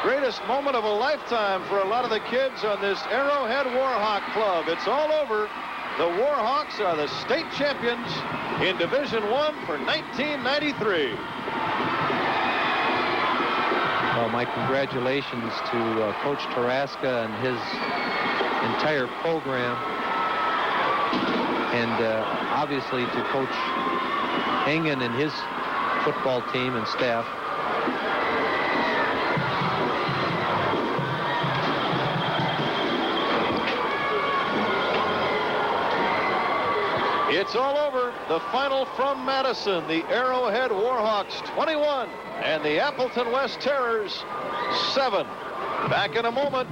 greatest moment of a lifetime for a lot of the kids on this Arrowhead Warhawk Club. It's all over. The Warhawks are the state champions in Division I for 1993. Well, my congratulations to Coach Tarasca and his entire program, and obviously to Coach Engen and his football team and staff. It's all over. The final from Madison. The Arrowhead Warhawks 21 and the Appleton West Terrors 7. Back in a moment.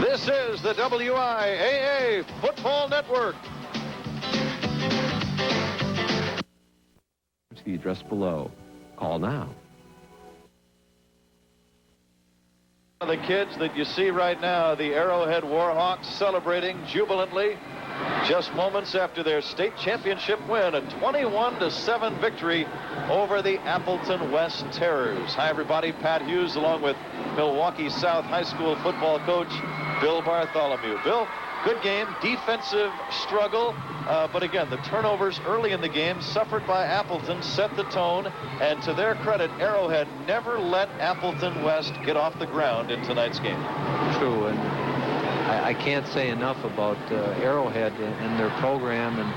This is the WIAA Football Network. See address below. Call now. The kids that you see right now, the Arrowhead Warhawks celebrating jubilantly just moments after their state championship win, a 21-7 victory over the Appleton West Terrors. Hi, everybody. Pat Hughes along with Milwaukee South High School football coach Bill Bartholomew. Bill, good game, defensive struggle, but again, the turnovers early in the game suffered by Appleton set the tone, and to their credit, Arrowhead never let Appleton West get off the ground in tonight's game. True, and I can't say enough about Arrowhead and their program and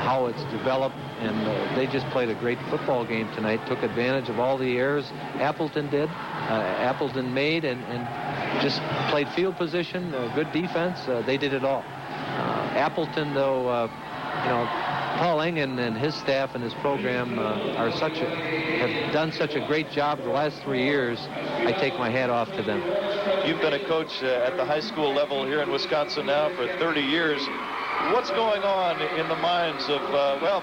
how it's developed, and they just played a great football game tonight, took advantage of all the errors Appleton did. Appleton made and just played field position, good defense. They did it all. Appleton, though, Paul Engen and his staff and his program have done such a great job the last 3 years. I take my hat off to them. You've been a coach at the high school level here in Wisconsin now for 30 years. What's going on in the minds of,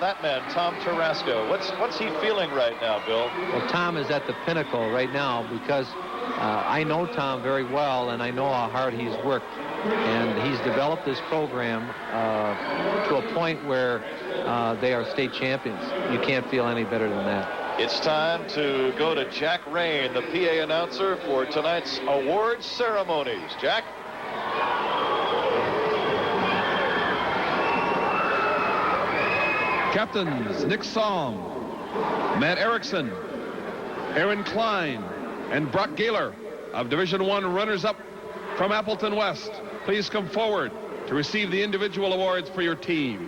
that man, Tom Tarasca? What's he feeling right now, Bill? Well, Tom is at the pinnacle right now because I know Tom very well, and I know how hard he's worked. And he's developed this program to a point where they are state champions. You can't feel any better than that. It's time to go to Jack Rain, the PA announcer for tonight's awards ceremonies. Jack? Captains Nick Salm, Matt Erickson, Aaron Klein, and Brock Gaylor of Division I runners-up from Appleton West. Please come forward to receive the individual awards for your team.